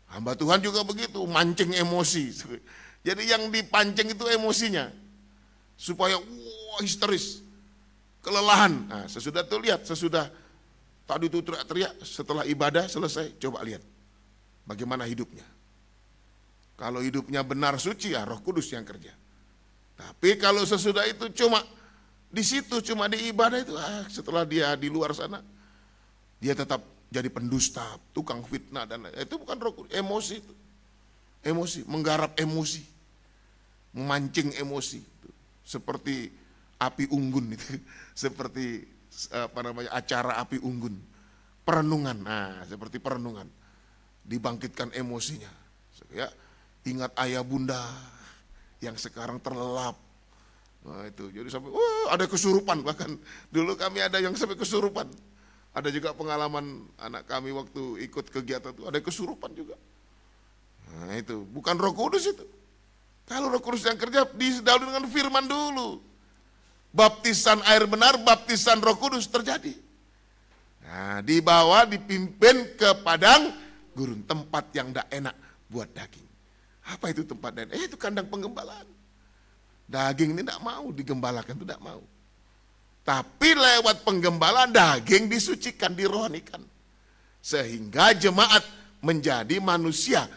Hamba Tuhan juga begitu, mancing emosi. Jadi yang dipancing itu emosinya, supaya histeris, kelelahan. Nah, sesudah itu lihat, sesudah tadi itu teriak-teriak, setelah ibadah selesai, coba lihat bagaimana hidupnya. Kalau hidupnya benar suci, ya Roh Kudus yang kerja. Tapi kalau sesudah itu cuma di situ, cuma di ibadah itu, setelah dia di luar sana, dia tetap jadi pendusta, tukang fitnah, dan itu bukan Roh Kudus, emosi itu. Emosi, menggarap emosi, memancing emosi, seperti api unggun itu, seperti acara api unggun, perenungan, seperti perenungan, dibangkitkan emosinya, ya, ingat ayah bunda yang sekarang terlelap. Nah, itu jadi sampai ada kesurupan, bahkan dulu kami ada yang sampai kesurupan. Ada juga pengalaman anak kami waktu ikut kegiatan itu ada kesurupan juga. Nah, itu bukan Roh Kudus itu. Kalau Roh Kudus yang kerja didahului dengan firman dulu. Baptisan air benar, baptisan Roh Kudus terjadi. Nah, dibawa, dipimpin ke padang gurun, tempat yang tidak enak buat daging. Apa itu tempat dan itu kandang penggembalaan. Daging ini tidak mau digembalakan, itu tidak mau. Tapi lewat penggembalaan daging disucikan, dirohanikan. Sehingga jemaat menjadi manusia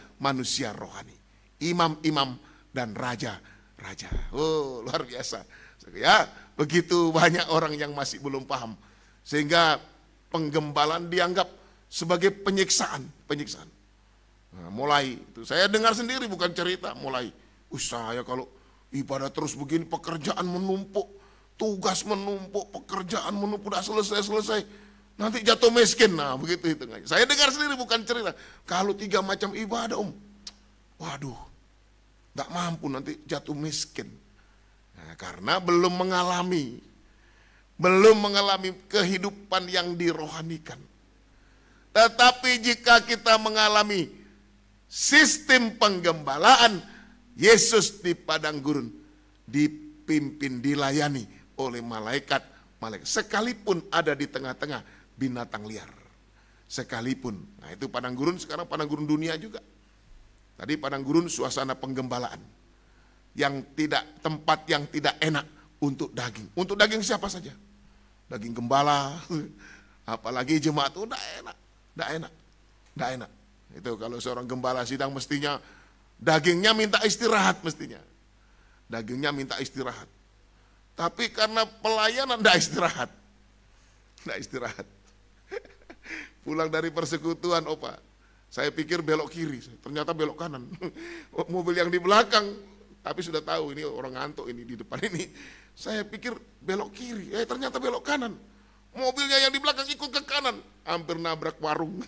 rohani. Imam-imam dan raja-raja. Oh, luar biasa. Ya, begitu banyak orang yang masih belum paham. Sehingga penggembalaan dianggap sebagai penyiksaan. Nah, mulai itu saya dengar sendiri, bukan cerita, mulai saya kalau ibadah terus begini, pekerjaan menumpuk, tugas menumpuk, pekerjaan menumpuk, udah selesai, nanti jatuh miskin. Nah begitu hitungannya. Saya dengar sendiri, bukan cerita. Kalau 3 macam ibadah waduh, gak mampu, nanti jatuh miskin. Nah, karena belum mengalami kehidupan yang dirohanikan. Tetapi jika kita mengalami sistem penggembalaan, Yesus di padang gurun dipimpin, dilayani oleh malaikat. Sekalipun ada di tengah-tengah binatang liar. Sekalipun. Nah itu padang gurun, sekarang padang gurun dunia juga. Tadi padang gurun suasana penggembalaan. Tempat yang tidak enak untuk daging. Untuk daging siapa saja. Daging gembala, apalagi jemaat itu tidak enak. Itu kalau seorang gembala sidang mestinya dagingnya minta istirahat mestinya. Dagingnya minta istirahat. Tapi karena pelayanan tidak istirahat. Pulang dari persekutuan, saya pikir belok kiri, ternyata belok kanan. Mobil yang di belakang, tapi sudah tahu ini orang ngantuk ini di depan ini. Saya pikir belok kiri, ternyata belok kanan. Mobilnya yang di belakang ikut ke kanan, hampir nabrak warung.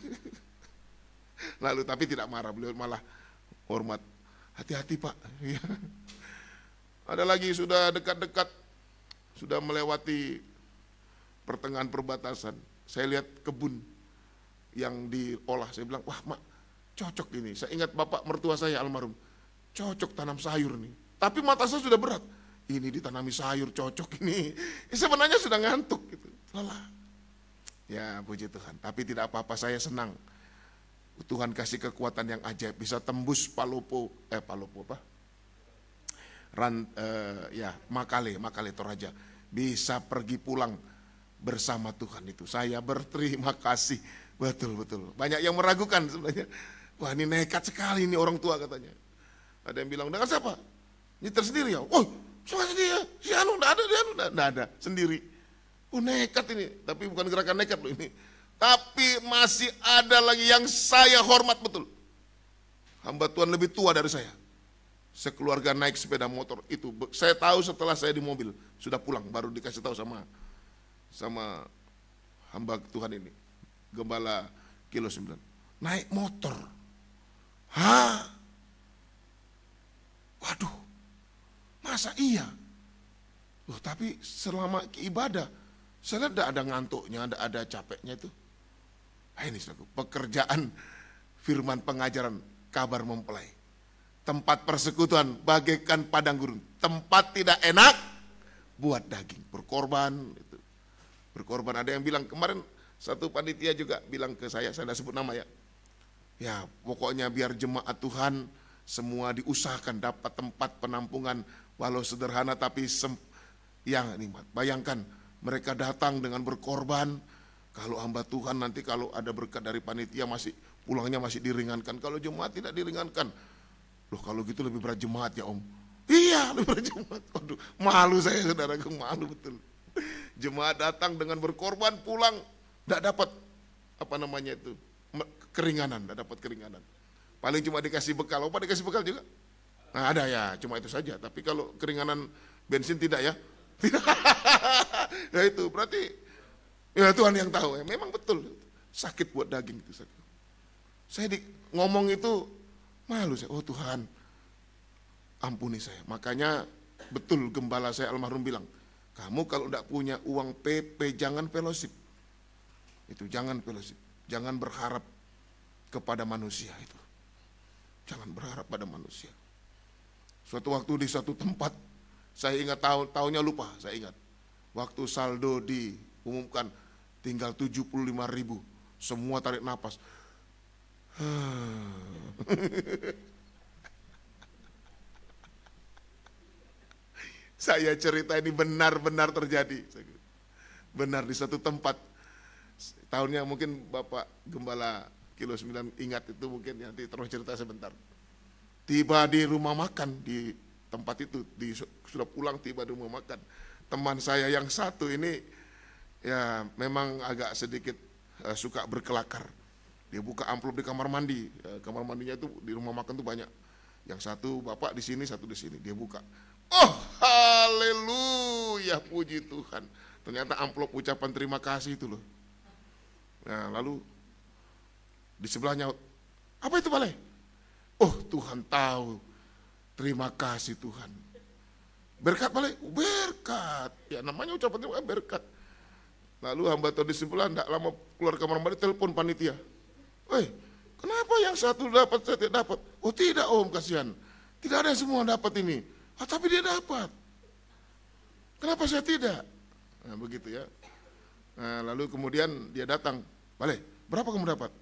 Lalu tapi tidak marah, beliau malah hormat. Hati-hati Pak. Ada lagi sudah dekat-dekat, sudah melewati pertengahan perbatasan. Saya lihat kebun yang diolah. Saya bilang, wah Mak, cocok ini. Saya ingat bapak mertua saya almarhum, cocok tanam sayur nih. Tapi mata saya sudah berat. Ini ditanami sayur cocok ini. Sebenarnya sudah ngantuk gitu, lelah. Ya puji Tuhan. Tapi tidak apa-apa, saya senang. Tuhan kasih kekuatan yang ajaib, bisa tembus Makale Toraja, bisa pergi pulang bersama Tuhan itu. Saya berterima kasih, betul. Banyak yang meragukan sebenarnya. Wah ini nekat sekali ini orang tua katanya. Ada yang bilang, dengan siapa? Nyetir sendiri ya? Oh, suka sendiri ya? Si Anu enggak ada, sendiri. Oh nekat ini, tapi bukan gerakan nekat loh ini. Tapi masih ada lagi yang saya hormat betul. Hamba Tuhan lebih tua dari saya. Sekeluarga naik sepeda motor itu. Saya tahu setelah saya di mobil. Sudah pulang, baru dikasih tahu sama hamba Tuhan ini. Gembala Kilo 9. Naik motor. Waduh, masa iya? Tapi selama ibadah, saya lihat tidak ada ngantuknya, tidak ada capeknya itu. Ini pekerjaan firman pengajaran kabar mempelai. Tempat persekutuan bagaikan padang gurun. Tempat tidak enak buat daging. Berkorban. Ada yang bilang kemarin, satu panitia juga bilang ke saya tidak sebut nama ya. Ya pokoknya biar jemaat Tuhan semua diusahakan dapat tempat penampungan walau sederhana tapi yang nikmat. Bayangkan mereka datang dengan berkorban. Kalau hamba Tuhan nanti kalau ada berkat dari panitia pulangnya masih diringankan. Kalau jemaat tidak diringankan. Loh kalau gitu lebih berat jemaat ya Om. Iya lebih berat jemaat. Waduh, malu saya saudaraku, malu betul. Jemaat datang dengan berkorban, pulang tidak dapat keringanan, tidak dapat keringanan. Paling cuma dikasih bekal. Dikasih bekal juga? Nah ada ya, cuma itu saja. Tapi kalau keringanan bensin tidak ya. Ya itu berarti ya Tuhan yang tahu ya. Memang betul sakit buat daging itu sakit. Saya ngomong itu malu saya. Oh Tuhan ampuni saya. Makanya betul gembala saya almarhum bilang, kamu kalau tidak punya uang PP jangan fellowship. Itu jangan fellowship. Jangan berharap kepada manusia itu. Jangan berharap pada manusia. Suatu waktu di suatu tempat, saya ingat tahunnya lupa, saya ingat. Waktu saldo diumumkan tinggal 75.000, semua tarik napas. Saya cerita ini benar-benar terjadi. Benar di satu tempat. Tahunnya mungkin Bapak Gembala Kilo 9 ingat itu mungkin, nanti terus cerita sebentar. Tiba di rumah makan di tempat itu, sudah pulang tiba di rumah makan. Teman saya yang satu ini ya memang agak sedikit suka berkelakar. Dia buka amplop di kamar mandi. Kamar mandinya itu di rumah makan tuh banyak. Yang satu bapak di sini, satu di sini. Dia buka. Oh, haleluya, puji Tuhan. Ternyata amplop ucapan terima kasih itu loh. Nah, lalu di sebelahnya, apa itu Bale? Oh, Tuhan tahu. Terima kasih Tuhan. Berkat Bale? Berkat. Ya namanya ucapan terima kasih, berkat. Lalu hamba Tuhan di sebelah tidak lama keluar kamar mandi, telepon panitia. Kenapa yang satu dapat saya tidak dapat? Oh tidak om, kasihan. Tidak ada yang semua dapat ini. Tapi dia dapat. Kenapa saya tidak? Nah begitu ya. Nah, lalu kemudian dia datang. Bale, berapa kamu dapat?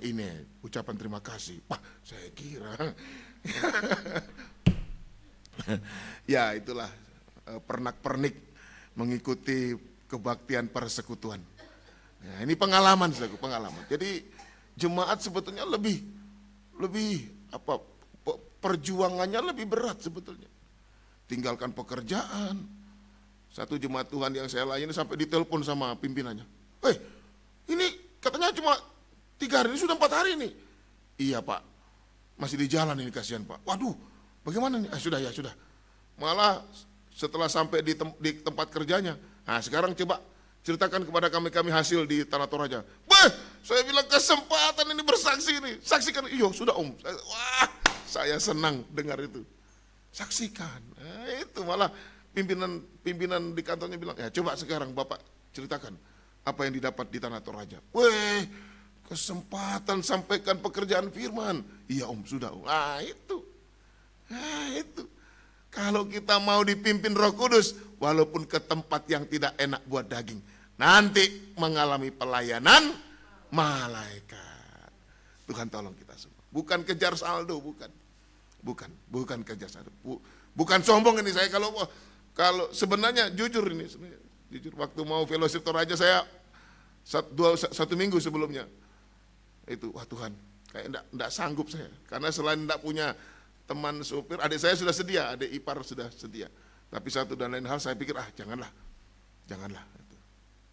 Ini ucapan terima kasih. Wah, saya kira. Ya itulah pernak-pernik mengikuti kebaktian persekutuan. Nah, ini pengalaman. Jadi jemaat sebetulnya lebih perjuangannya lebih berat sebetulnya. Tinggalkan pekerjaan. Satu jemaat Tuhan yang saya layani sampai ditelepon sama pimpinannya. Ini katanya cuma 3 hari, ini sudah 4 hari nih. Iya Pak, masih di jalan ini, kasihan Pak. Waduh, bagaimana nih? Sudah. Malah setelah sampai di tempat kerjanya, nah sekarang coba ceritakan kepada kami hasil di Tanah Toraja. Saya bilang kesempatan ini bersaksi ini. Saksikan. Iya sudah om. Wah, saya senang dengar itu. Saksikan. Nah, itu malah pimpinan di kantornya bilang, ya coba sekarang Bapak ceritakan apa yang didapat di Tanah Toraja. Kesempatan sampaikan pekerjaan firman. Iya om, sudah om. Nah itu. Kalau kita mau dipimpin Roh Kudus, walaupun ke tempat yang tidak enak buat daging, nanti mengalami pelayanan malaikat. Tuhan tolong kita semua. Bukan kejar saldo, bukan kejar saldo. Bukan sombong ini saya, kalau sebenarnya jujur ini, jujur waktu mau fellowship Toraja saya 1 minggu sebelumnya itu, wah Tuhan, kayak enggak sanggup saya, karena selain enggak punya teman supir, adik saya sudah sedia, adik ipar sudah sedia, tapi satu dan lain hal saya pikir janganlah.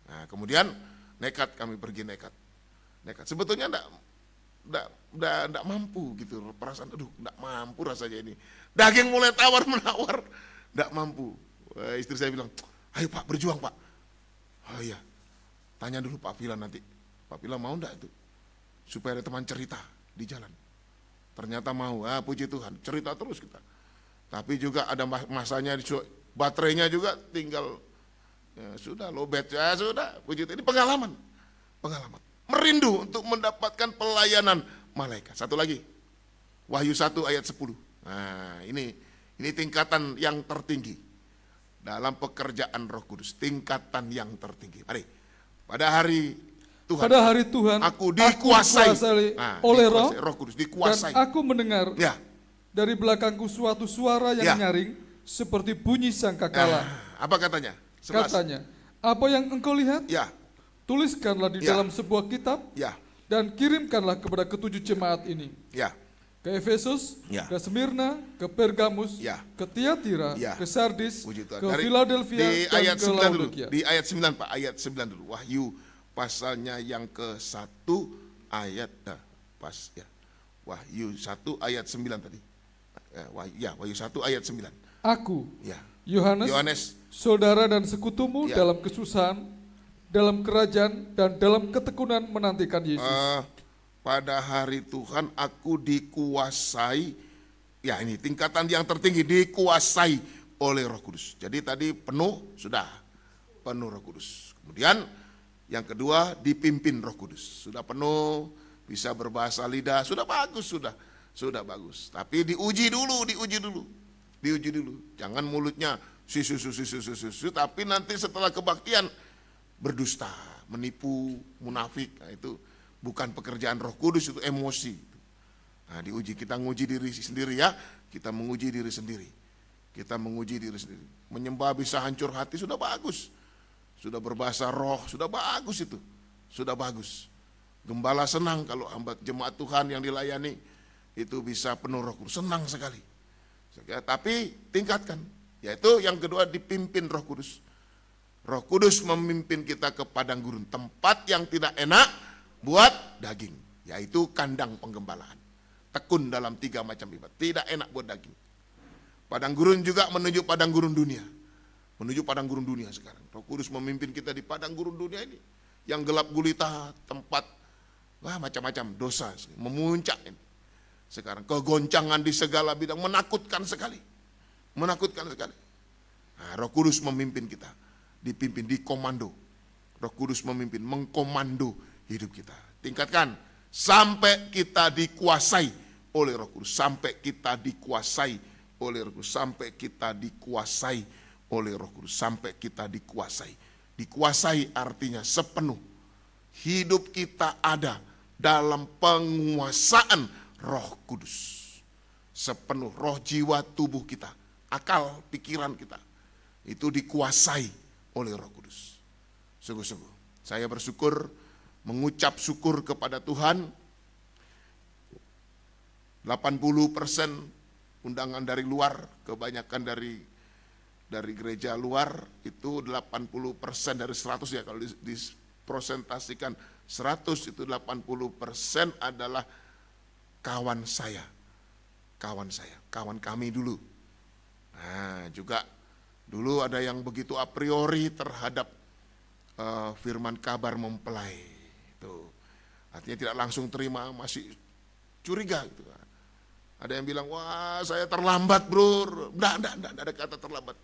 Nah kemudian kami pergi nekat. Sebetulnya enggak mampu gitu, perasaan enggak mampu rasanya ini, daging mulai tawar-menawar, enggak mampu. Istri saya bilang, ayo Pak berjuang Pak. Oh iya, tanya dulu Pak Vila nanti, Pak Vila mau enggak itu, supaya ada teman cerita di jalan. Ternyata mau, puji Tuhan, cerita terus kita. Tapi juga ada masanya, baterainya juga tinggal, ya sudah lowbat, ya sudah, puji Tuhan. Ini pengalaman. Merindu untuk mendapatkan pelayanan malaikat. Satu lagi, Wahyu 1 ayat 10. Nah ini tingkatan yang tertinggi dalam pekerjaan Roh Kudus, tingkatan yang tertinggi. Mari, pada hari Tuhan, aku dikuasai oleh Roh Kudus, dikuasai. Dan aku mendengar dari belakangku suatu suara yang nyaring seperti bunyi sangkakala. Apa katanya? 11. Katanya, apa yang engkau lihat? Tuliskanlah di dalam sebuah kitab dan kirimkanlah kepada ketujuh jemaat ini. Ke Efesus, ke Smyrna, ke Pergamus, ke Tiatira, ke Sardis, ke Philadelphia, dan ke Laodikia. Di ayat 9 Pak, ayat 9 dulu. Wahyu pasalnya yang ke-1 ayat Wahyu 1 ayat 9 tadi. Wahyu 1 ayat 9. Aku, Yohanes, saudara dan sekutumu dalam kesusahan, dalam kerajaan dan dalam ketekunan menantikan Yesus. Pada hari Tuhan aku dikuasai, ini tingkatan yang tertinggi, dikuasai oleh Roh Kudus. Jadi tadi penuh Roh Kudus. Kemudian yang kedua dipimpin Roh Kudus. Sudah penuh, bisa berbahasa lidah, sudah bagus. Tapi diuji dulu. Jangan mulutnya susu, tapi nanti setelah kebaktian berdusta, menipu, munafik. Nah itu Bukan pekerjaan Roh Kudus, itu emosi. Nah, diuji, kita nguji diri sendiri ya. Kita menguji diri sendiri. Kita menguji diri sendiri. Menyembah bisa hancur hati, sudah bagus. Sudah berbahasa roh, sudah bagus itu. Sudah bagus. Gembala senang kalau hamba jemaat Tuhan yang dilayani itu bisa penuh Roh Kudus. Senang sekali. Tapi tingkatkan. Yaitu yang kedua, dipimpin Roh Kudus. Roh Kudus memimpin kita ke padang gurun. Tempat yang tidak enak buat daging. Yaitu kandang penggembalaan. Tekun dalam 3 macam ibadah. Tidak enak buat daging. Padang gurun juga menuju padang gurun dunia. Menuju padang gurun dunia sekarang. Roh Kudus memimpin kita di padang gurun dunia ini. Yang gelap gulita, tempat macam-macam dosa. Memuncak ini. Sekarang kegoncangan di segala bidang, menakutkan sekali. Menakutkan sekali. Nah, Roh Kudus memimpin kita. Dipimpin, dikomando. Roh Kudus memimpin, mengkomando hidup kita. Tingkatkan. Sampai kita dikuasai oleh Roh Kudus, sampai kita dikuasai oleh Roh Kudus, sampai kita dikuasai oleh Roh Kudus, sampai kita dikuasai. Dikuasai artinya sepenuh. Hidup kita ada dalam penguasaan Roh Kudus. Sepenuh roh, jiwa, tubuh kita, akal, pikiran kita itu dikuasai oleh Roh Kudus. Sungguh-sungguh saya bersyukur, mengucap syukur kepada Tuhan. 80% undangan dari luar, kebanyakan dari gereja luar, itu 80% dari 100 ya, kalau dipresentasikan 100 itu 80% adalah kawan saya, kawan kami dulu. Nah, juga dulu ada yang begitu a priori terhadap firman kabar mempelai. Itu artinya tidak langsung terima, masih curiga gitu. Ada yang bilang, wah saya terlambat bro. Enggak ada kata terlambat.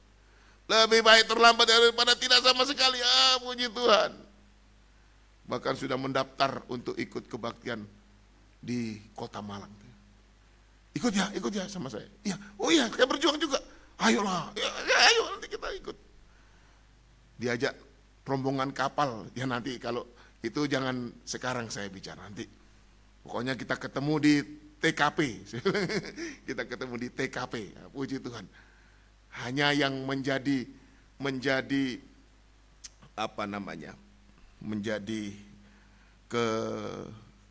Lebih baik terlambat daripada tidak sama sekali. Puji Tuhan. Bahkan sudah mendaftar untuk ikut kebaktian di Kota Malang. Ikut ya sama saya. Iya, oh iya, saya berjuang juga. Ayolah, ayo nanti kita ikut. Diajak rombongan kapal, ya nanti kalau itu jangan sekarang saya bicara, nanti. Pokoknya kita ketemu di TKP. Kita ketemu di TKP. Ya, puji Tuhan. Hanya yang menjadi apa namanya? Menjadi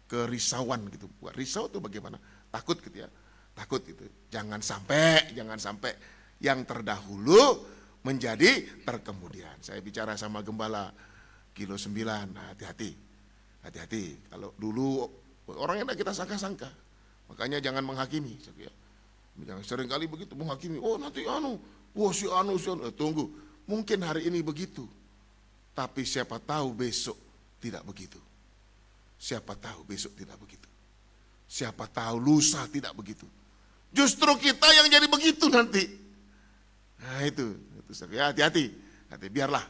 kerisauan gitu. Risau itu bagaimana? Takut gitu ya. Takut gitu. Jangan sampai yang terdahulu menjadi terkemudian. Saya bicara sama gembala Kilo 9, nah, hati-hati. Kalau dulu orang yang kita sangka-sangka, makanya jangan menghakimi. Jangan sering kali begitu menghakimi. Oh nanti si anu. Tunggu, mungkin hari ini begitu, tapi siapa tahu besok tidak begitu. Siapa tahu besok tidak begitu. Siapa tahu lusa tidak begitu. Justru kita yang jadi begitu nanti. Nah itu hati-hati. Biarlah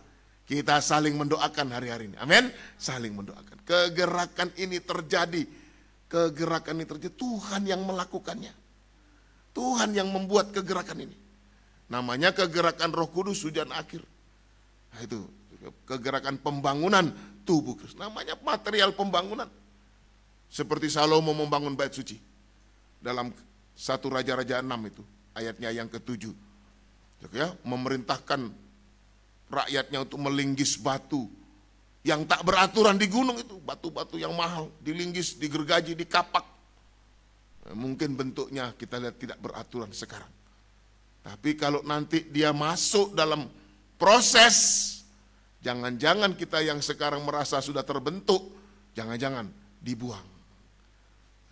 kita saling mendoakan hari-hari ini. Amin. Saling mendoakan. Kegerakan ini terjadi. Tuhan yang melakukannya. Tuhan yang membuat kegerakan ini. Namanya kegerakan Roh Kudus hujan akhir. Nah itu kegerakan pembangunan tubuh Kristus. Namanya material pembangunan. Seperti Salomo membangun bait suci. Dalam 1 Raja-Raja 6 itu. Ayatnya yang ke-7. Ya, memerintahkan rakyatnya untuk melinggis batu yang tak beraturan di gunung itu, batu-batu yang mahal, dilinggis, digergaji, dikapak. Mungkin bentuknya kita lihat tidak beraturan sekarang. Tapi kalau nanti dia masuk dalam proses, jangan-jangan kita yang sekarang merasa sudah terbentuk, jangan-jangan dibuang.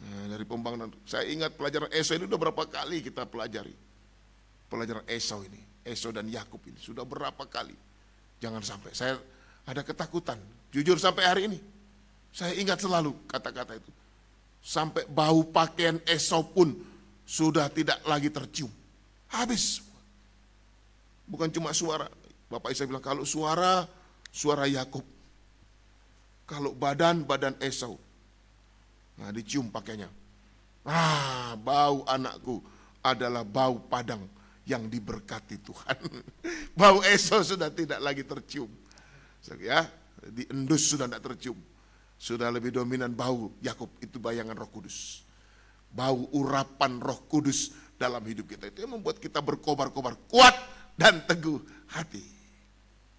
Nah, dari pembangunan, saya ingat pelajaran Esau ini udah berapa kali kita pelajari. Pelajaran Esau ini, Esau dan Yakub ini, sudah berapa kali. Jangan sampai, saya ada ketakutan, jujur sampai hari ini. Saya ingat selalu kata-kata itu. Sampai bau pakaian Esau pun sudah tidak lagi tercium. Habis. Bukan cuma suara. Bapak Isa bilang, kalau suara Yakub. Kalau badan Esau. Nah dicium pakainya. Bau anakku adalah bau padang yang diberkati Tuhan. Bau Esau sudah tidak lagi tercium. Ya, diendus sudah tidak tercium. Sudah lebih dominan bau Yakub, itu bayangan Roh Kudus. Bau urapan Roh Kudus dalam hidup kita. Itu yang membuat kita berkobar-kobar, kuat dan teguh hati.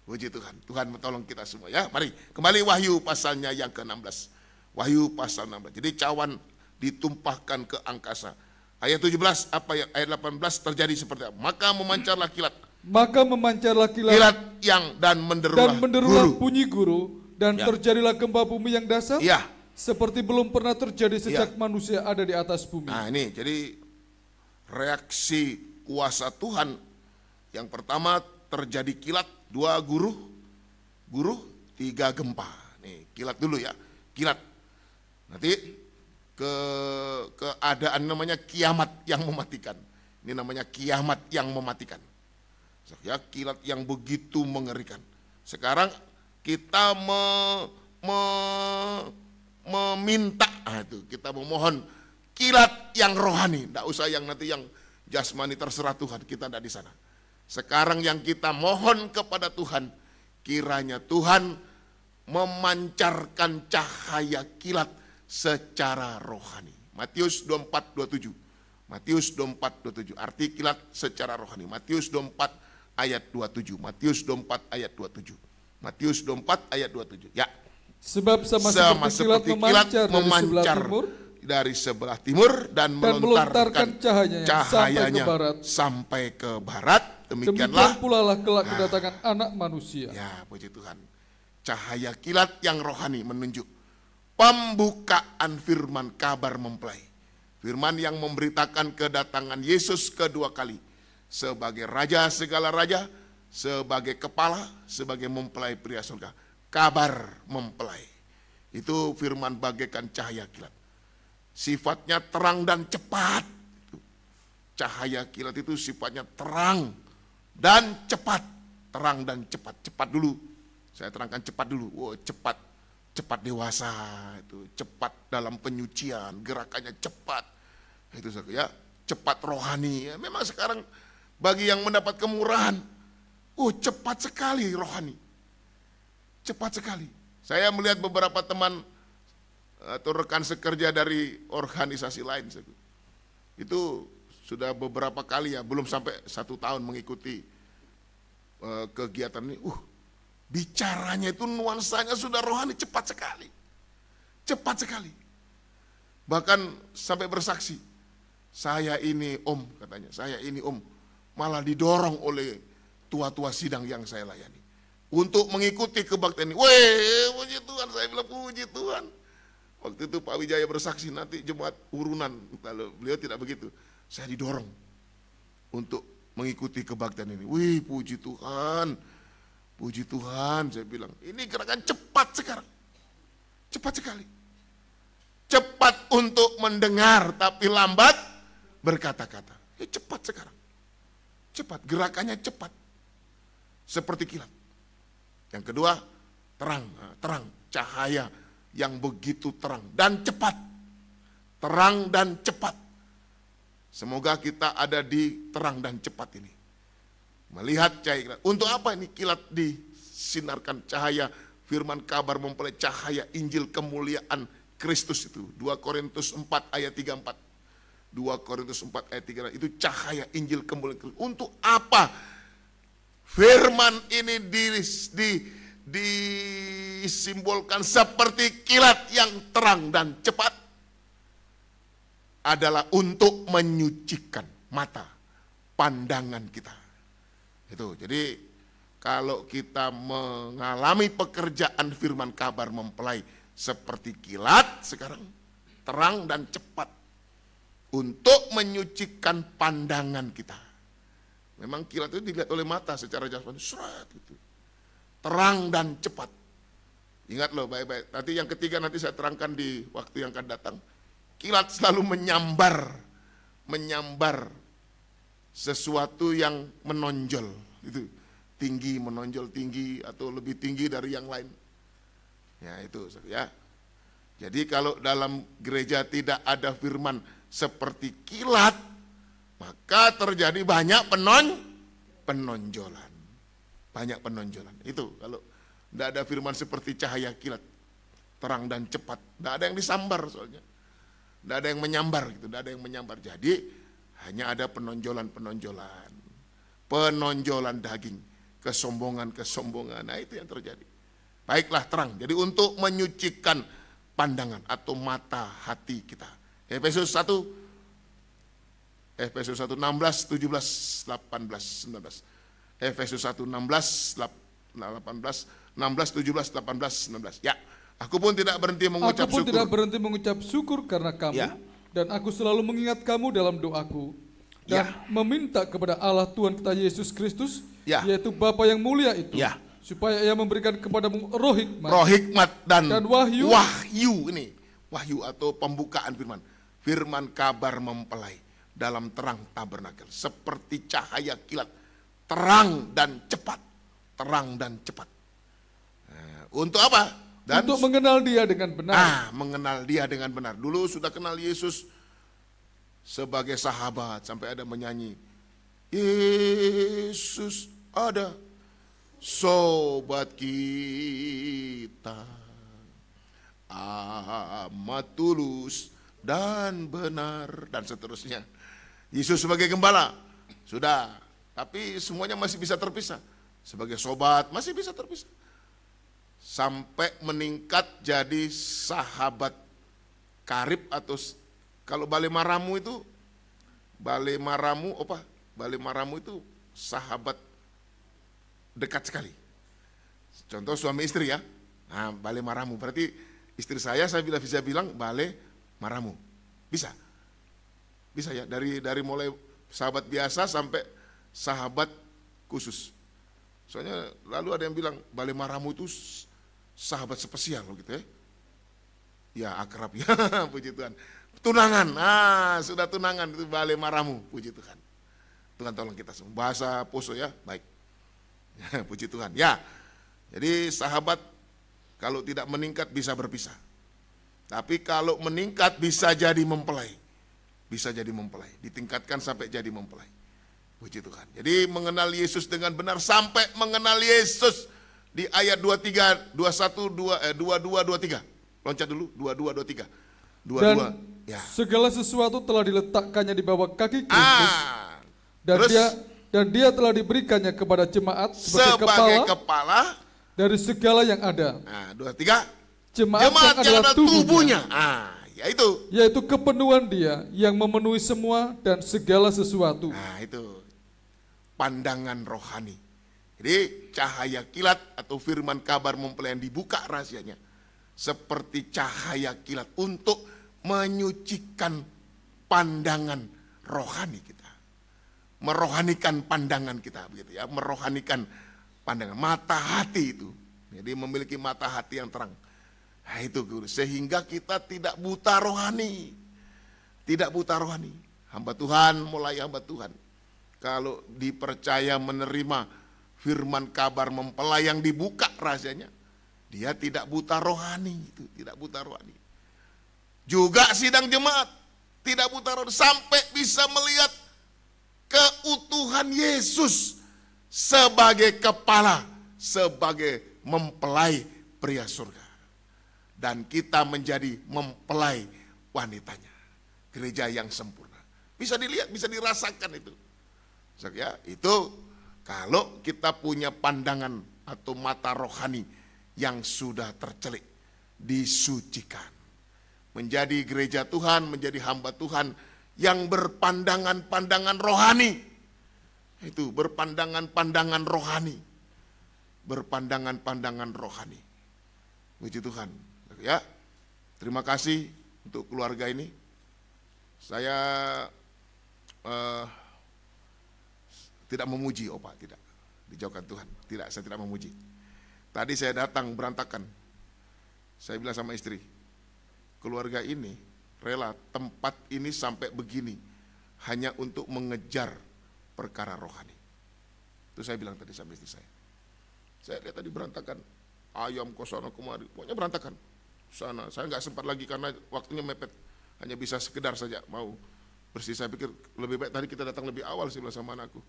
Puji Tuhan. Tuhan tolong kita semua ya. Mari kembali Wahyu pasalnya yang ke-16. Wahyu pasal 16. Jadi cawan ditumpahkan ke angkasa. Ayat 17, ayat 18 terjadi seperti apa? Maka memancarlah kilat. Maka memancarlah kilat yang dan menderulah bunyi guru, dan terjadilah gempa bumi yang dahsyat. Seperti belum pernah terjadi sejak manusia ada di atas bumi. Nah ini jadi reaksi kuasa Tuhan. Yang pertama terjadi kilat, 2 guru, 3 gempa. Nih kilat dulu ya, kilat. Nanti keadaan namanya kiamat yang mematikan. Ini namanya kiamat yang mematikan. Ya, kilat yang begitu mengerikan. Sekarang kita meminta, kita memohon kilat yang rohani. Tidak usah yang nanti yang jasmani, terserah Tuhan, kita tidak di sana. Sekarang yang kita mohon kepada Tuhan, kiranya Tuhan memancarkan cahaya kilat secara rohani. Matius 24:27. Matius 24:27. Arti kilat secara rohani. Matius 24 ayat 27. Matius 24 ayat 27. Matius 24 ayat 27. Ya. Sebab sama seperti kilat memancar dari sebelah timur dan melontarkan cahayanya sampai ke barat. Demikianlah pula lah kelak kedatangan anak manusia. Ya, puji Tuhan. Cahaya kilat yang rohani menunjuk pembukaan firman kabar mempelai. Firman yang memberitakan kedatangan Yesus kedua kali. Sebagai raja segala raja, sebagai kepala, sebagai mempelai pria surga. Kabar mempelai. Itu firman bagaikan cahaya kilat. Sifatnya terang dan cepat. Cahaya kilat itu sifatnya terang dan cepat. Terang dan cepat. Cepat dulu. Saya terangkan cepat dulu. Wow, cepat. Cepat dewasa, itu cepat dalam penyucian, gerakannya cepat, itu ya, cepat rohani. Ya, memang sekarang bagi yang mendapat kemurahan, cepat sekali rohani, cepat sekali. Saya melihat beberapa teman atau rekan sekerja dari organisasi lain, itu sudah beberapa kali ya, belum sampai 1 tahun mengikuti kegiatan ini. Bicaranya itu nuansanya sudah rohani, cepat sekali. Cepat sekali. Bahkan sampai bersaksi, saya ini om, katanya, saya ini om. Malah didorong oleh tua-tua sidang yang saya layani. Untuk mengikuti kebaktian ini. Weh, puji Tuhan, saya bilang puji Tuhan. Waktu itu Pak Wijaya bersaksi, nanti jemaat urunan. Lalu beliau tidak begitu. Saya didorong untuk mengikuti kebaktian ini. Wih, puji Tuhan. Puji Tuhan, saya bilang, ini gerakan cepat sekarang. Cepat sekali. Cepat untuk mendengar, tapi lambat berkata-kata. Cepat sekarang. Cepat, gerakannya cepat. Seperti kilat. Yang kedua, terang. Terang, cahaya yang begitu terang dan cepat. Terang dan cepat. Semoga kita ada di terang dan cepat ini. Melihat cahaya. Untuk apa ini kilat disinarkan cahaya firman kabar mempelai, cahaya Injil kemuliaan Kristus itu. 2 Korintus 4 ayat 34. 2 Korintus 4 ayat 34 itu cahaya Injil kemuliaan Kristus. Untuk apa firman ini disimbolkan seperti kilat yang terang dan cepat? Adalah untuk menyucikan mata pandangan kita. Itu, jadi kalau kita mengalami pekerjaan firman kabar mempelai seperti kilat sekarang, terang dan cepat untuk menyucikan pandangan kita. Memang kilat itu dilihat oleh mata secara jasmani, gitu. Terang dan cepat. Ingat loh baik-baik. Nanti yang ketiga nanti saya terangkan di waktu yang akan datang. Kilat selalu menyambar sesuatu yang menonjol, itu tinggi, menonjol tinggi atau lebih tinggi dari yang lain. Ya itu ya. Jadi kalau dalam gereja tidak ada firman seperti kilat, maka terjadi banyak penonjolan. Banyak penonjolan. Itu kalau tidak ada firman seperti cahaya kilat. terang dan cepat. Tidak ada yang disambar soalnya. Tidak ada yang menyambar gitu, tidak ada yang menyambar. Jadi hanya ada penonjolan-penonjolan. Penonjolan daging, kesombongan-kesombongan. Nah itu yang terjadi. Baiklah terang. Jadi untuk menyucikan pandangan atau mata hati kita. Efesus 1, 16, 17, 18, 19. Efesus 1, 16, 18, 17, 18, 19. Ya, aku pun tidak berhenti mengucap syukur. Tidak berhenti mengucap syukur karena kamu. Ya. Dan aku selalu mengingat kamu dalam doaku. Dan meminta kepada Allah Tuhan kita Yesus Kristus, yaitu Bapa yang mulia itu. Supaya ia memberikan kepadamu roh hikmat, dan wahyu ini, wahyu atau pembukaan firman. Firman kabar mempelai dalam terang tabernakel. Seperti cahaya kilat, terang dan cepat. Terang dan cepat. Nah, untuk apa? Untuk mengenal dia dengan benar. Mengenal dia dengan benar. Dulu sudah kenal Yesus sebagai sahabat. Sampai ada menyanyi, Yesus ada sobat kita, amat tulus dan benar, dan seterusnya. Yesus sebagai gembala, sudah. Tapi semuanya masih bisa terpisah. Sebagai sobat masih bisa terpisah. Sampai meningkat jadi sahabat karib, atau kalau Bale Maramu itu, Bale Maramu itu sahabat dekat sekali. Contoh suami istri ya. Nah, Bale Maramu. Berarti istri saya bisa bilang Bale Maramu. Bisa. Bisa ya, dari mulai sahabat biasa sampai sahabat khusus. Soalnya lalu ada yang bilang Bale Maramu itu sahabat spesial gitu ya. Ya akrab ya, puji Tuhan. Tunangan, sudah tunangan itu Bale Maramu, puji Tuhan. Tuhan tolong kita semua. Bahasa Poso ya, baik. Puji Tuhan. Ya, jadi sahabat kalau tidak meningkat bisa berpisah. Tapi kalau meningkat bisa jadi mempelai. Bisa jadi mempelai. Ditingkatkan sampai jadi mempelai. Puji Tuhan. Jadi mengenal Yesus dengan benar sampai mengenal Yesus di ayat 23, 21, 22, 23. Loncat dulu, 22, 23. 22. Dan segala sesuatu telah diletakkannya di bawah kaki Kristus. Dan dia telah diberikannya kepada jemaat sebagai kepala dari segala yang ada. Nah, 23. Jemaat yang adalah tubuhnya. Yaitu kepenuhan dia yang memenuhi semua dan segala sesuatu. Nah, itu pandangan rohani. Jadi cahaya kilat atau firman kabar mempelai yang dibuka rahasianya. Seperti cahaya kilat untuk menyucikan pandangan rohani kita. Merohanikan pandangan kita begitu ya, merohanikan pandangan mata hati itu. Jadi memiliki mata hati yang terang. Nah, itu guru, sehingga kita tidak buta rohani. Tidak buta rohani. Hamba Tuhan, mulai hamba Tuhan, kalau dipercaya menerima firman kabar mempelai yang dibuka rahasianya, dia tidak buta rohani, itu tidak buta rohani. Juga sidang jemaat tidak buta rohani sampai bisa melihat keutuhan Yesus sebagai kepala, sebagai mempelai pria surga. Dan kita menjadi mempelai wanitanya. Gereja yang sempurna. Bisa dilihat, bisa dirasakan itu. Ya, itu kalau kita punya pandangan atau mata rohani yang sudah tercelik, disucikan. Menjadi gereja Tuhan, menjadi hamba Tuhan yang berpandangan-pandangan rohani. Itu berpandangan-pandangan rohani. Berpandangan-pandangan rohani. Puji Tuhan. Ya, terima kasih untuk keluarga ini. Saya tidak memuji Opa, tidak. Dijauhkan Tuhan. Tidak, saya tidak memuji. Tadi saya datang berantakan. Saya bilang sama istri, keluarga ini rela tempat ini sampai begini hanya untuk mengejar perkara rohani. Itu saya bilang tadi sama istri saya. Saya lihat tadi berantakan, ayam kosono kemari, pokoknya berantakan. Sana, saya nggak sempat lagi karena waktunya mepet, hanya bisa sekedar saja mau bersih. Saya pikir lebih baik tadi kita datang lebih awal sih sama anakku,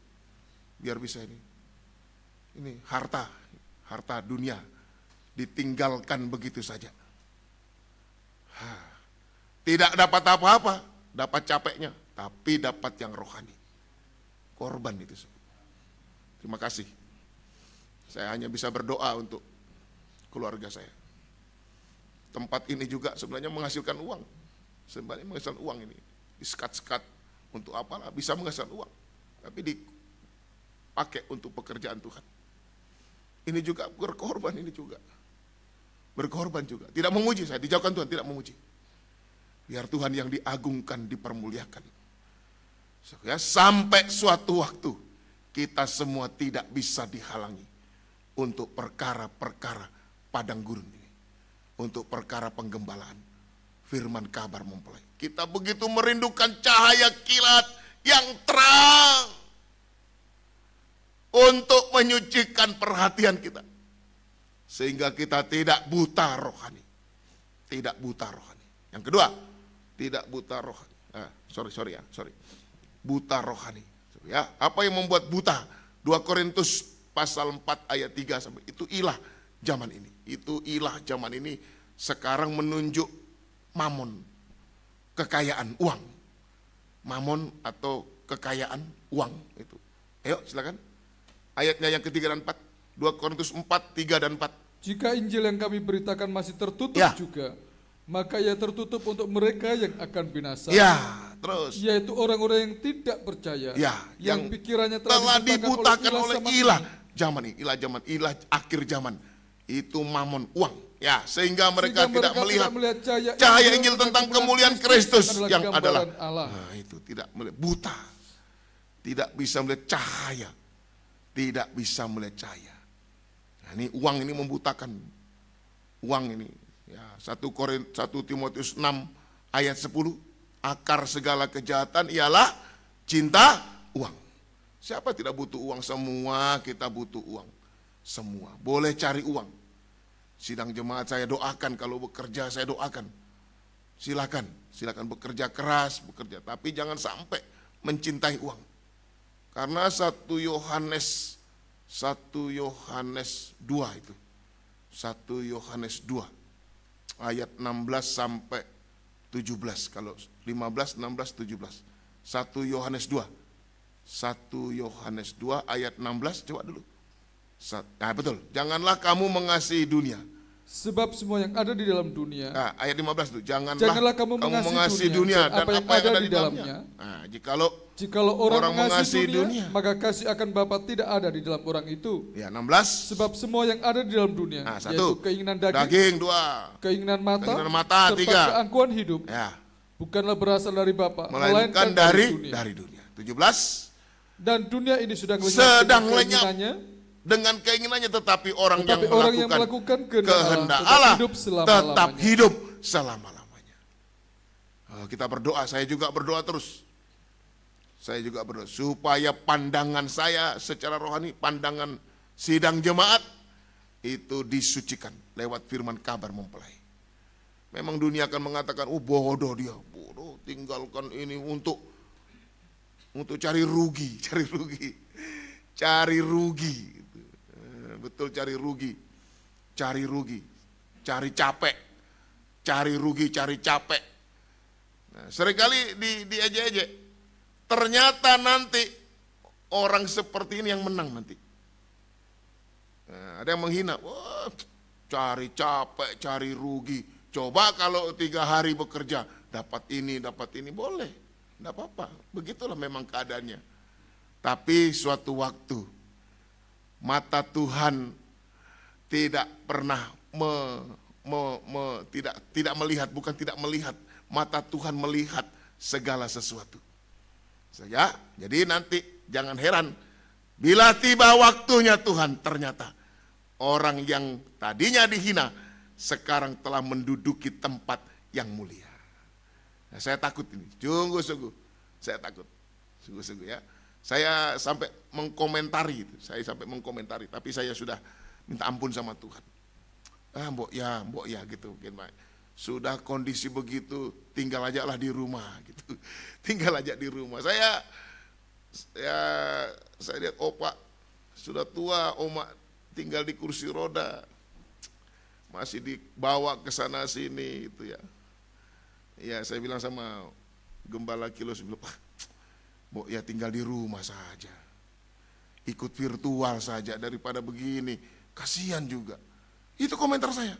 biar bisa ini harta dunia ditinggalkan begitu saja. Tidak dapat apa-apa, dapat capeknya, tapi dapat yang rohani. Korban itu. Terima kasih. Saya hanya bisa berdoa untuk keluarga saya. Tempat ini juga sebenarnya menghasilkan uang. Sebenarnya menghasilkan uang ini. Disekat-sekat untuk apalah, bisa menghasilkan uang. Tapi dipakai untuk pekerjaan Tuhan. Ini juga berkorban, ini juga. Berkorban juga. Tidak memuji saya, dijauhkan Tuhan, tidak memuji. Biar Tuhan yang diagungkan, dipermuliakan. Ya, sampai suatu waktu kita semua tidak bisa dihalangi untuk perkara-perkara padang gurun ini. Untuk perkara penggembalaan. Firman kabar mempelai. Kita begitu merindukan cahaya kilat yang terang untuk menyucikan perhatian kita. Sehingga kita tidak buta rohani. Tidak buta rohani. Yang kedua, tidak buta rohani. Sorry. Buta rohani. Ya, apa yang membuat buta? 2 Korintus pasal 4 ayat 3 sampai itu ilah zaman ini. Itu ilah zaman ini sekarang menunjuk mamon, kekayaan uang. Mamon atau kekayaan uang itu. Ayo silakan. Ayatnya yang ketiga dan 4. 2 Korintus 4, 3 dan 4. Jika Injil yang kami beritakan masih tertutup juga, maka ia tertutup untuk mereka yang akan binasa. Ya, terus. Yaitu orang-orang yang tidak percaya. Ya, yang pikirannya telah dibutakan oleh ilah zaman ini. Ilah akhir zaman. Itu mamon, uang. Ya, sehingga mereka tidak melihat cahaya Injil tentang kemuliaan Kristus yang adalah Allah. Nah, itu tidak melihat, buta. Tidak bisa melihat cahaya. Tidak bisa melihat cahaya. Nah, ini uang ini membutakan. Uang ini. Ya, 1 Timotius 6 ayat 10. Akar segala kejahatan ialah cinta uang. Siapa tidak butuh uang? Semua kita butuh uang. Semua. Boleh cari uang. Sidang jemaat saya doakan, kalau bekerja saya doakan. Silakan bekerja keras, bekerja. Tapi jangan sampai mencintai uang. Karena 1 Yohanes 2 itu. 1 Yohanes 2 ayat 16 sampai 17. Kalau 15, 16, 17. 1 Yohanes 2. 1 Yohanes 2 ayat 16, coba dulu. Nah betul, janganlah kamu mengasihi dunia. Sebab semua yang ada di dalam dunia. Nah, ayat 15 itu, janganlah kamu mengasihi dunia dan apa yang ada di dalamnya. Nah, jikalau orang mengasihi dunia, maka kasih akan Bapa tidak ada di dalam orang itu. Ya, 16. Sebab semua yang ada di dalam dunia, nah, yaitu keinginan daging 2, keinginan mata 3, serta keangkuhan hidup, ya, bukanlah berasal dari Bapa, melainkan dari dunia. 17. Dan dunia ini sedang lenyap dengan keinginannya, tetapi orang yang melakukan kehendak Allah tetap hidup selama-lamanya. Kita berdoa, saya juga berdoa terus. Saya juga berdoa supaya pandangan saya secara rohani, pandangan sidang jemaat itu disucikan lewat firman kabar mempelai. Memang dunia akan mengatakan, bodoh dia, bodoh, tinggalkan ini untuk cari rugi. Betul, cari rugi, cari capek, cari rugi, cari capek. Nah, seringkali diejek-ejek. Ternyata nanti orang seperti ini yang menang nanti. Nah, ada yang menghina, wah, cari capek, cari rugi. Coba kalau 3 hari bekerja, dapat ini, boleh. Tidak apa-apa, begitulah memang keadaannya. Tapi suatu waktu, mata Tuhan tidak pernah tidak melihat, bukan tidak melihat, mata Tuhan melihat segala sesuatu. Jadi nanti jangan heran bila tiba waktunya Tuhan, ternyata orang yang tadinya dihina sekarang telah menduduki tempat yang mulia. Nah, saya takut ini, sungguh-sungguh saya takut, sungguh-sungguh ya. Saya sampai mengkomentari, tapi saya sudah minta ampun sama Tuhan. Mbok ya gitu. Sudah kondisi begitu, tinggal aja lah di rumah gitu. Tinggal aja di rumah. Saya lihat opa sudah tua, oma tinggal di kursi roda. Masih dibawa ke sana sini gitu ya. Ya saya bilang sama Gembala Kilo, saya bilang, Mbok ya tinggal di rumah saja, ikut virtual saja daripada begini, kasihan juga. Itu komentar saya.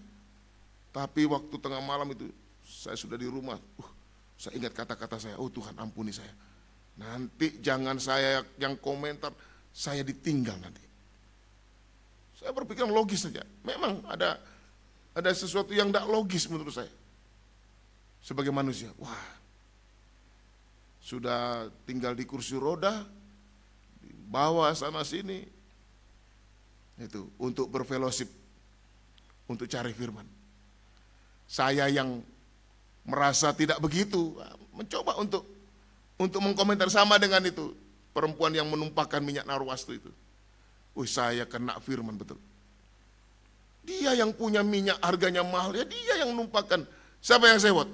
Tapi waktu tengah malam itu saya sudah di rumah, saya ingat kata-kata saya, oh Tuhan ampuni saya. Nanti jangan saya yang komentar, saya ditinggal nanti. Saya berpikiran logis saja. Memang ada sesuatu yang tidak logis menurut saya. Sebagai manusia, wah, sudah tinggal di kursi roda, dibawa sana sini, itu untuk berfellowship, untuk cari firman. Saya yang merasa tidak begitu, mencoba untuk mengkomentar sama dengan itu perempuan yang menumpahkan minyak narwastu itu. Saya kena firman betul. Dia yang punya minyak harganya mahal, ya dia yang menumpahkan. Siapa yang sewot?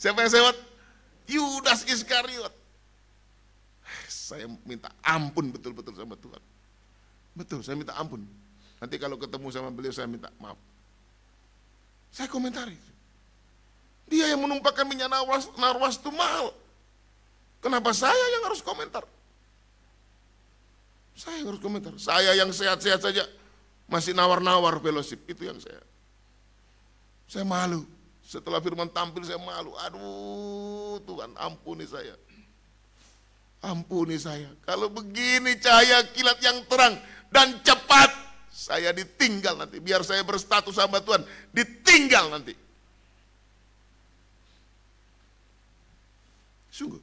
Siapa yang sewot? Yudas Iskariot. Saya minta ampun betul-betul sama Tuhan. Betul, saya minta ampun. Nanti kalau ketemu sama beliau saya minta maaf. Saya komentari. Dia yang menumpahkan minyak narwastu mahal. Kenapa saya yang harus komentar? Saya yang harus komentar. Saya yang sehat-sehat saja masih nawar-nawar fellowship. Itu yang saya malu. Setelah firman tampil saya malu. Aduh Tuhan ampuni saya. Ampuni saya. Kalau begini cahaya kilat yang terang dan cepat, saya ditinggal nanti. Biar saya berstatus sama Tuhan, ditinggal nanti. Sungguh.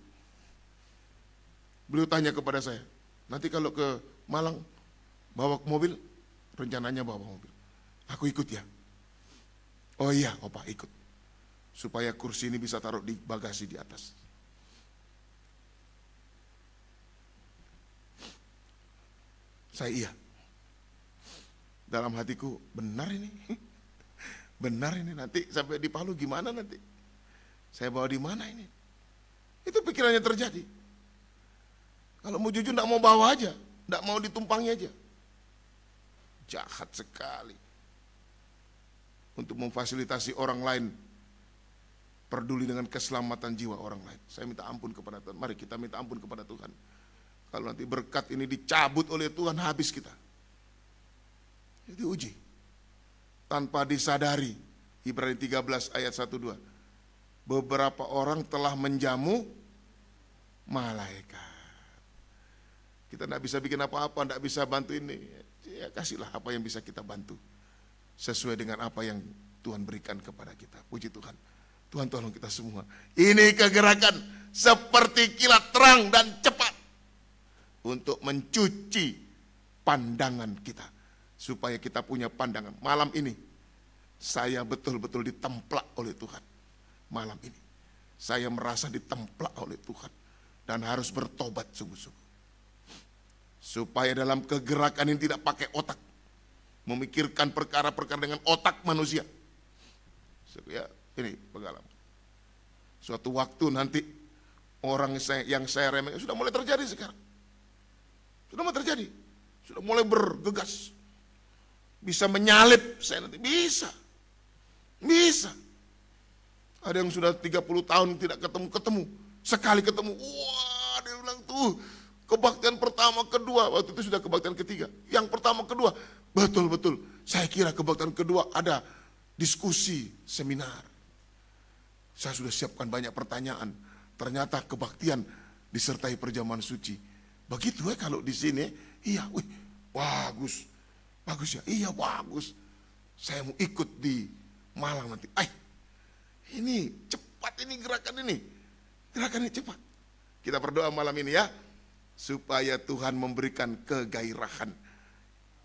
Beliau tanya kepada saya, nanti kalau ke Malang bawa mobil, rencananya bawa mobil. Aku ikut ya. Oh iya, Opa ikut. Supaya kursi ini bisa taruh di bagasi di atas. Saya iya. Dalam hatiku, benar ini. Benar ini, nanti sampai di Palu gimana nanti? Saya bawa di mana ini? Itu pikirannya terjadi. Kalau mau jujur enggak mau bawa aja, enggak mau ditumpangi aja. Jahat sekali. Untuk memfasilitasi orang lain peduli dengan keselamatan jiwa orang lain. Saya minta ampun kepada Tuhan. Mari kita minta ampun kepada Tuhan. Kalau nanti berkat ini dicabut oleh Tuhan, habis kita. Itu uji. Tanpa disadari, Ibrani 13 ayat 1-2. Beberapa orang telah menjamu malaikat. Kita tidak bisa bikin apa-apa, tidak bisa bantu ini. Ya kasihlah apa yang bisa kita bantu. Sesuai dengan apa yang Tuhan berikan kepada kita. Puji Tuhan. Tuhan tolong kita semua. Ini kegerakan seperti kilat terang dan cepat. Untuk mencuci pandangan kita. Supaya kita punya pandangan. Malam ini saya betul-betul ditemplak oleh Tuhan. Malam ini saya merasa ditemplak oleh Tuhan. Dan harus bertobat sungguh-sungguh. Supaya dalam kegerakan ini tidak pakai otak. Memikirkan perkara-perkara dengan otak manusia. Ya, ini pengalaman. Suatu waktu nanti orang yang saya remehkan sudah mulai terjadi sekarang. Sudah mulai terjadi. Sudah mulai bergegas. Bisa menyalip saya nanti. Bisa. Bisa. Ada yang sudah 30 tahun tidak ketemu. Sekali ketemu. Wah, dia bilang tuh. Kebaktian pertama, kedua. Waktu itu sudah kebaktian ketiga. Yang pertama, kedua. Betul-betul. Saya kira kebaktian kedua ada diskusi, seminar. Saya sudah siapkan banyak pertanyaan. Ternyata kebaktian disertai perjamuan suci. Begitu kalau di sini, iya, wih, bagus. Bagus ya, iya bagus. Saya mau ikut di Malang nanti. Ini cepat ini gerakan ini. Gerakan ini cepat. Kita berdoa malam ini ya. Supaya Tuhan memberikan kegairahan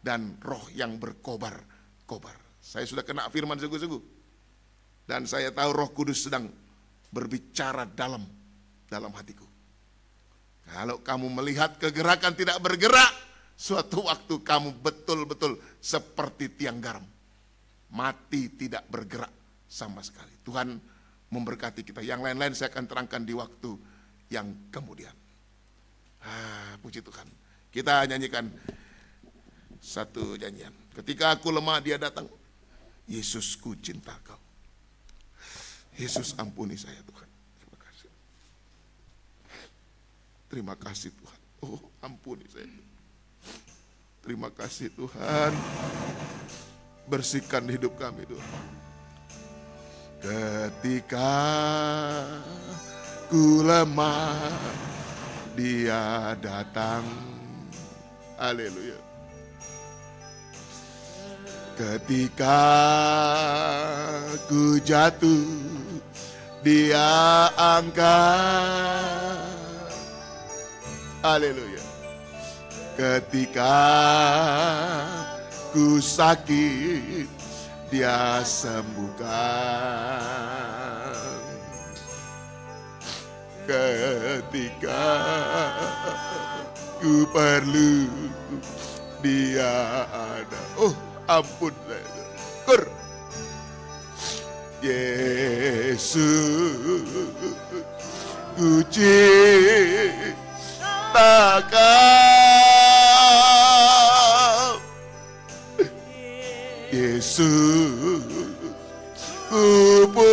dan roh yang berkobar-kobar. Saya sudah kena firman sungguh-sungguh. Dan saya tahu Roh Kudus sedang berbicara dalam hatiku. Kalau kamu melihat kegerakan tidak bergerak, suatu waktu kamu betul-betul seperti tiang garam. Mati tidak bergerak sama sekali. Tuhan memberkati kita. Yang lain-lain saya akan terangkan di waktu yang kemudian. Puji Tuhan. Kita nyanyikan satu nyanyian. Ketika aku lemah dia datang. Yesusku cinta kau. Yesus ampuni saya Tuhan. Terima kasih. Terima kasih Tuhan. Oh ampuni saya. Terima kasih Tuhan. Bersihkan hidup kami Tuhan. Ketika ku lemah, Dia datang. Haleluya. Ketika ku jatuh, Dia angkat. Haleluya. Ketika ku sakit, Dia sembuhkan. Ketika ku perlu, Dia ada. Oh ampun saya. Kur. Yesus ku ciptakan. Yesus ku pujikan.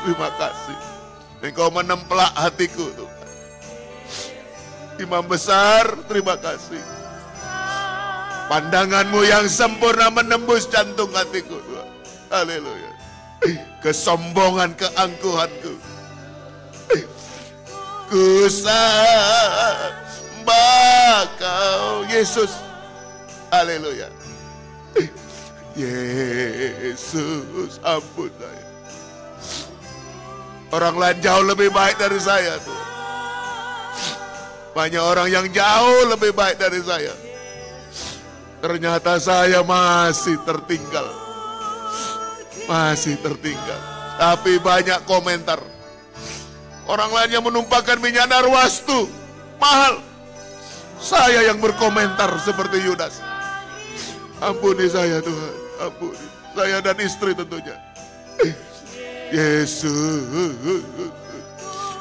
Terima kasih. Engkau menempelak hatiku Tuhan. Imam besar, terima kasih. Pandanganmu yang sempurna menembus jantung hatiku Tuhan. Haleluya. Kesombongan, keangkuhanku, ku sembah Kau Yesus. Haleluya. Yesus ampun saya. Orang lain jauh lebih baik dari saya Tuhan. Banyak orang yang jauh lebih baik dari saya. Ternyata saya masih tertinggal. Masih tertinggal. Tapi banyak komentar. Orang lain yang menumpahkan minyak narwastu mahal. Saya yang berkomentar seperti Yudas. Ampuni saya Tuhan. Ampuni. Saya dan istri tentunya. Yesus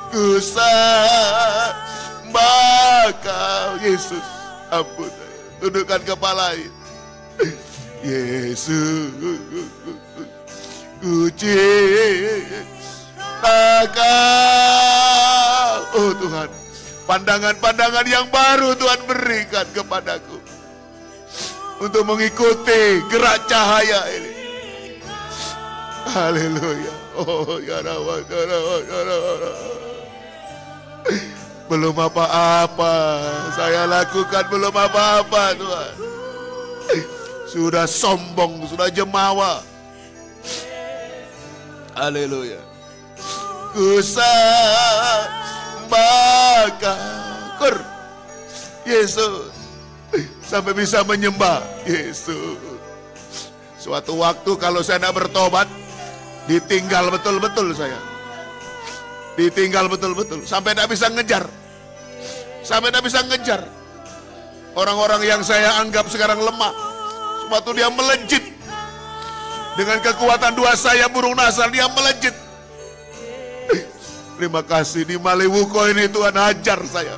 ku sembah Kau Yesus. Ampun. Tundukkan kepala. Yesus ku ciptakan. Oh Tuhan, pandangan-pandangan yang baru Tuhan berikan kepadaku untuk mengikuti gerak cahaya ini. Haleluya. Oh ya Rabbah, ya Rabbah, ya Rabbah. Belum apa-apa saya lakukan, belum apa-apa Tuhan. Sudah sombong, sudah jemawa. Haleluya. Ku sembah Kau Yesus. Sampai bisa menyembah Yesus. Suatu waktu kalau saya tidak bertobat, ditinggal betul-betul saya. Ditinggal betul-betul. Sampai tidak bisa ngejar. Sampai tidak bisa ngejar. Orang-orang yang saya anggap sekarang lemah. Suatu dia melejit. Dengan kekuatan dua sayap burung nasar, dia melejit. Terima kasih di Maliwuko ini Tuhan ajar saya.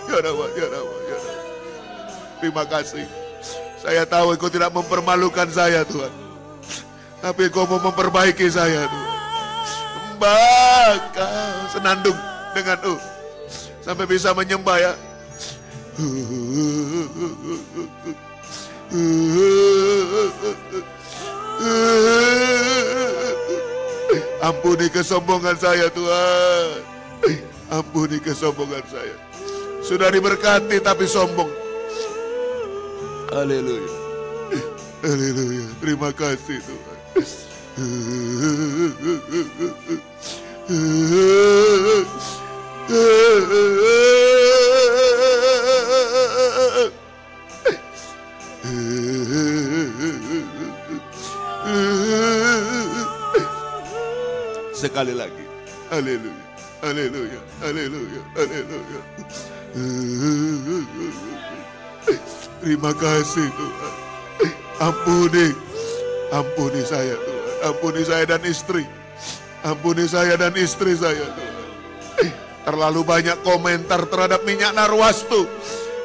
Ya Rabbah, ya Rabbah, ya Rabbah. Terima kasih. Saya tahu Engkau tidak mempermalukan saya Tuhan. Tapi Engkau mau memperbaiki saya Tuhan. Bakal senandung dengan sampai bisa menyembah ya. Ampuni kesombongan saya Tuhan. Ampuni kesombongan saya. Sudah diberkati tapi sombong. Haleluya. Haleluya. Terima kasih Tuhan. Sekali lagi. Haleluya. Haleluya. Haleluya. Haleluya. Terima kasih Tuhan. Ampuni. Ampuni saya Tuhan. Ampuni saya dan istri. Ampuni saya dan istri saya Tuhan. Terlalu banyak komentar terhadap minyak narwastu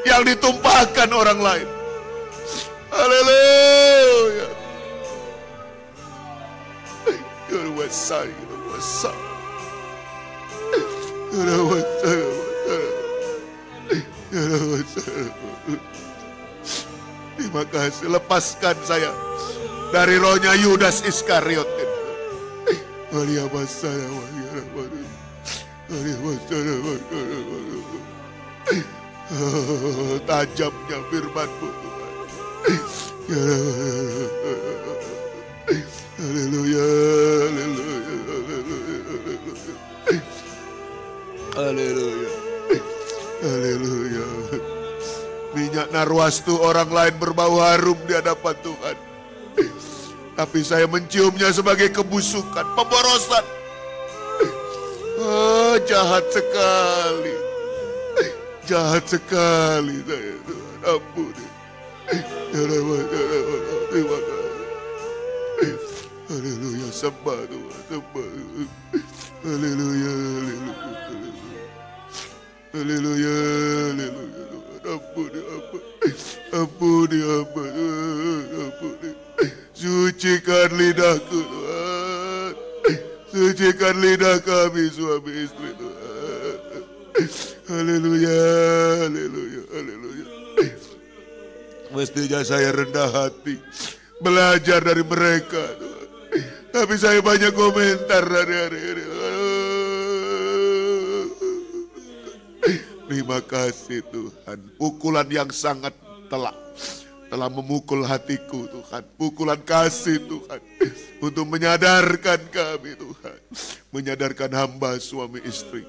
yang ditumpahkan orang lain. Haleluya. Terima kasih, lepaskan saya dari rohnya Yudas Iskariot. Tajamnya firman-Mu Tuhan. Haleluya, haleluya, haleluya, haleluya. Minyak narwastu orang lain berbau harum di hadapan Tuhan. Tapi saya menciumnya sebagai kebusukan, pemborosan. Oh, jahat sekali. Jahat sekali saya, Tuhan. Ampuni. Terima kasih. Haleluya, sembah Tuhan, sembah. Haleluya, haleluya, haleluya, haleluya. Ampuni, ampuni, ampuni. Sucikan lidahku Tuhan. Sucikan lidah kami suami istri Tuhan. Haleluya, haleluya, haleluya. Mestinya saya rendah hati, belajar dari mereka Tuhan. Tapi saya banyak komentar hari-hari ini. Terima kasih Tuhan. Pukulan yang sangat telah memukul hatiku Tuhan. Pukulan kasih Tuhan. Untuk menyadarkan kami Tuhan. Menyadarkan hamba suami istri.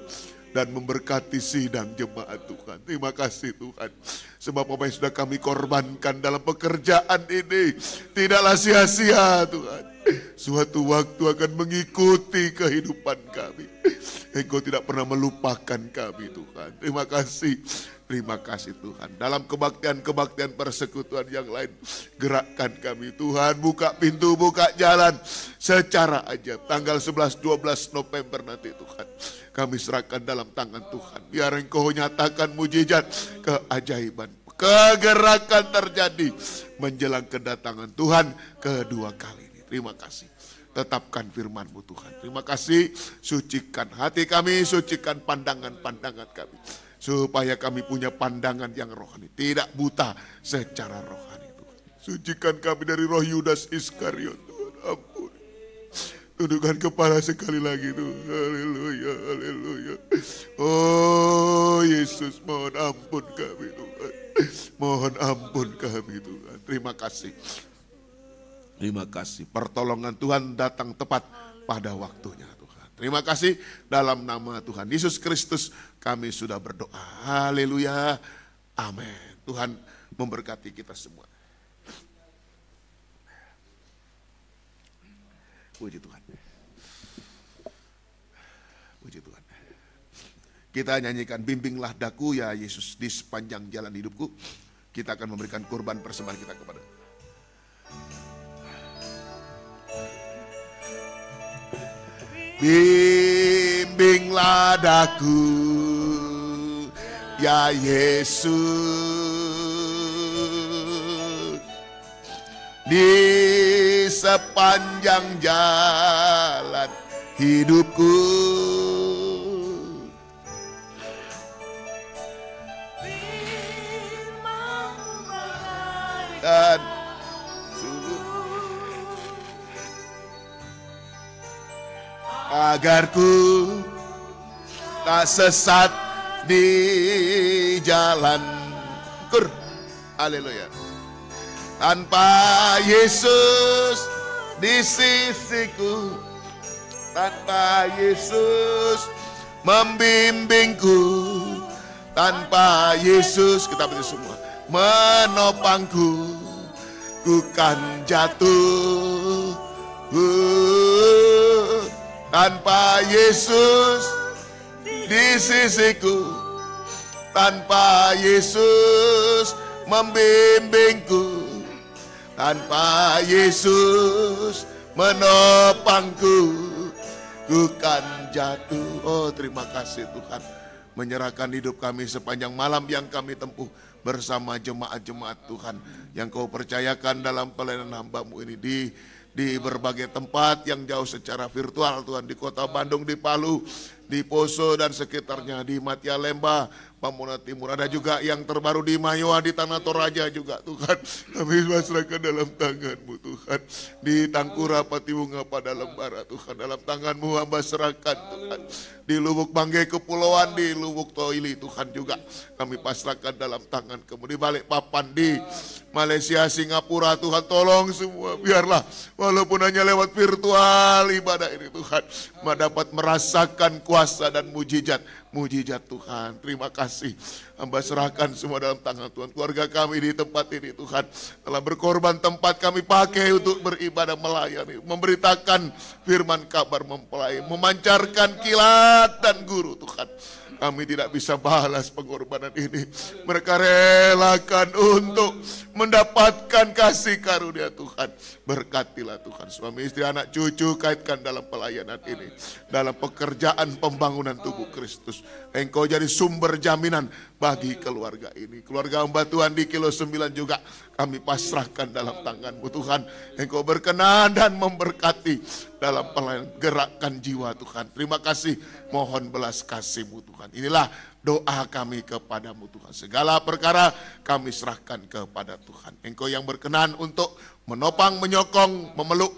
Dan memberkati sidang jemaat Tuhan. Terima kasih Tuhan. Sebab apa yang sudah kami korbankan dalam pekerjaan ini tidaklah sia-sia Tuhan. Suatu waktu akan mengikuti kehidupan kami. Engkau tidak pernah melupakan kami Tuhan. Terima kasih. Terima kasih Tuhan. Dalam kebaktian-kebaktian persekutuan yang lain, gerakkan kami Tuhan. Buka pintu, buka jalan secara ajaib. Tanggal 11-12 November nanti Tuhan. Kami serahkan dalam tangan Tuhan. Biar Engkau nyatakan mujizat, keajaiban, kegerakan terjadi menjelang kedatangan Tuhan kedua kali ini. Terima kasih. Tetapkan firman-Mu Tuhan. Terima kasih. Sucikan hati kami, sucikan pandangan-pandangan kami. Supaya kami punya pandangan yang rohani. Tidak buta secara rohani Tuhan. Sucikan kami dari roh Yudas Iskariot Tuhan. Ampun. Tundukkan kepala sekali lagi Tuhan. Haleluya, haleluya. Oh Yesus, mohon ampun kami Tuhan. Mohon ampun kami Tuhan. Terima kasih. Terima kasih. Pertolongan Tuhan datang tepat pada waktunya Tuhan. Terima kasih, dalam nama Tuhan Yesus Kristus kami sudah berdoa. Haleluya. Amin. Tuhan memberkati kita semua. Puji Tuhan. Puji Tuhan. Kita nyanyikan bimbinglah daku ya Yesus di sepanjang jalan hidupku. Kita akan memberikan kurban persembahan kita kepada bimbinglah daku ya Yesus di sepanjang jalan hidupku. Dan agar ku tak sesat di jalan. Haleluya. Tanpa Yesus di sisiku, tanpa Yesus membimbingku, tanpa Yesus, kita berdiri semua, menopangku, ku kan jatuh. Tanpa Yesus di sisiku, tanpa Yesus membimbingku, tanpa Yesus menopangku, ku kan jatuh. Oh, terima kasih Tuhan. Menyerahkan hidup kami sepanjang malam yang kami tempuh bersama jemaat-jemaat Tuhan yang Kau percayakan dalam pelayanan hamba-Mu ini di di berbagai tempat yang jauh secara virtual Tuhan, di kota Bandung, di Palu, di Poso dan sekitarnya, di Matia Lemba, Pamunas Timur, ada juga yang terbaru di Mayoa, di Tanah Toraja juga Tuhan. Kami pasrahkan dalam tangan-Mu Tuhan. Di Tangkura, Patiwunga, pada Lembara Tuhan, dalam tangan-Mu hamba serahkan Tuhan. Di Lubuk Banggai Kepulauan, di Lubuk Toili Tuhan juga kami pasrahkan dalam tangan-Mu. Di Balikpapan, di Malaysia, Singapura Tuhan, tolong semua, biarlah walaupun hanya lewat virtual ibadah ini Tuhan, dapat merasakan kuasa dan mujizat Tuhan. Terima kasih, hamba serahkan semua dalam tangan Tuhan. Keluarga kami di tempat ini Tuhan, telah berkorban tempat kami pakai untuk beribadah, melayani, memberitakan firman kabar, mempelai, memancarkan kilat dan guru Tuhan. Kami tidak bisa balas pengorbanan ini. Mereka relakan untuk mendapatkan kasih karunia Tuhan. Berkatilah Tuhan, suami istri, anak cucu, kaitkan dalam pelayanan ini, dalam pekerjaan pembangunan tubuh Kristus. Engkau jadi sumber jaminan bagi keluarga ini. Keluarga hamba Tuhan di Kilo 9 juga kami pasrahkan dalam tangan-Mu Tuhan. Engkau berkenan dan memberkati dalam pelayanan, gerakkan jiwa Tuhan. Terima kasih, mohon belas kasih-Mu Tuhan. Inilah doa kami kepadamu Tuhan. Segala perkara kami serahkan kepada Tuhan. Engkau yang berkenan untuk menopang, menyokong, memeluk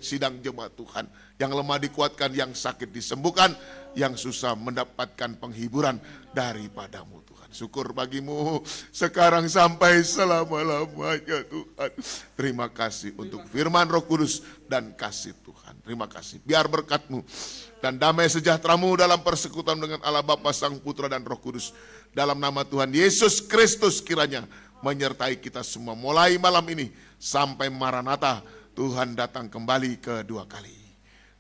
sidang jemaat Tuhan. Yang lemah dikuatkan, yang sakit disembuhkan, yang susah mendapatkan penghiburan daripadamu Tuhan. Syukur bagimu sekarang sampai selama-lamanya Tuhan. Terima kasih untuk firman Roh Kudus dan kasih Tuhan. Terima kasih. Biar berkat-Mu dan damai sejahtera-Mu dalam persekutuan dengan Allah Bapa, Sang Putra dan Roh Kudus. Dalam nama Tuhan Yesus Kristus kiranya menyertai kita semua mulai malam ini sampai Maranatha, Tuhan datang kembali kedua kali.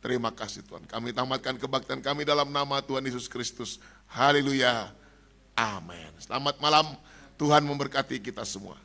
Terima kasih Tuhan. Kami tamatkan kebaktian kami dalam nama Tuhan Yesus Kristus. Haleluya. Amin. Selamat malam. Tuhan memberkati kita semua.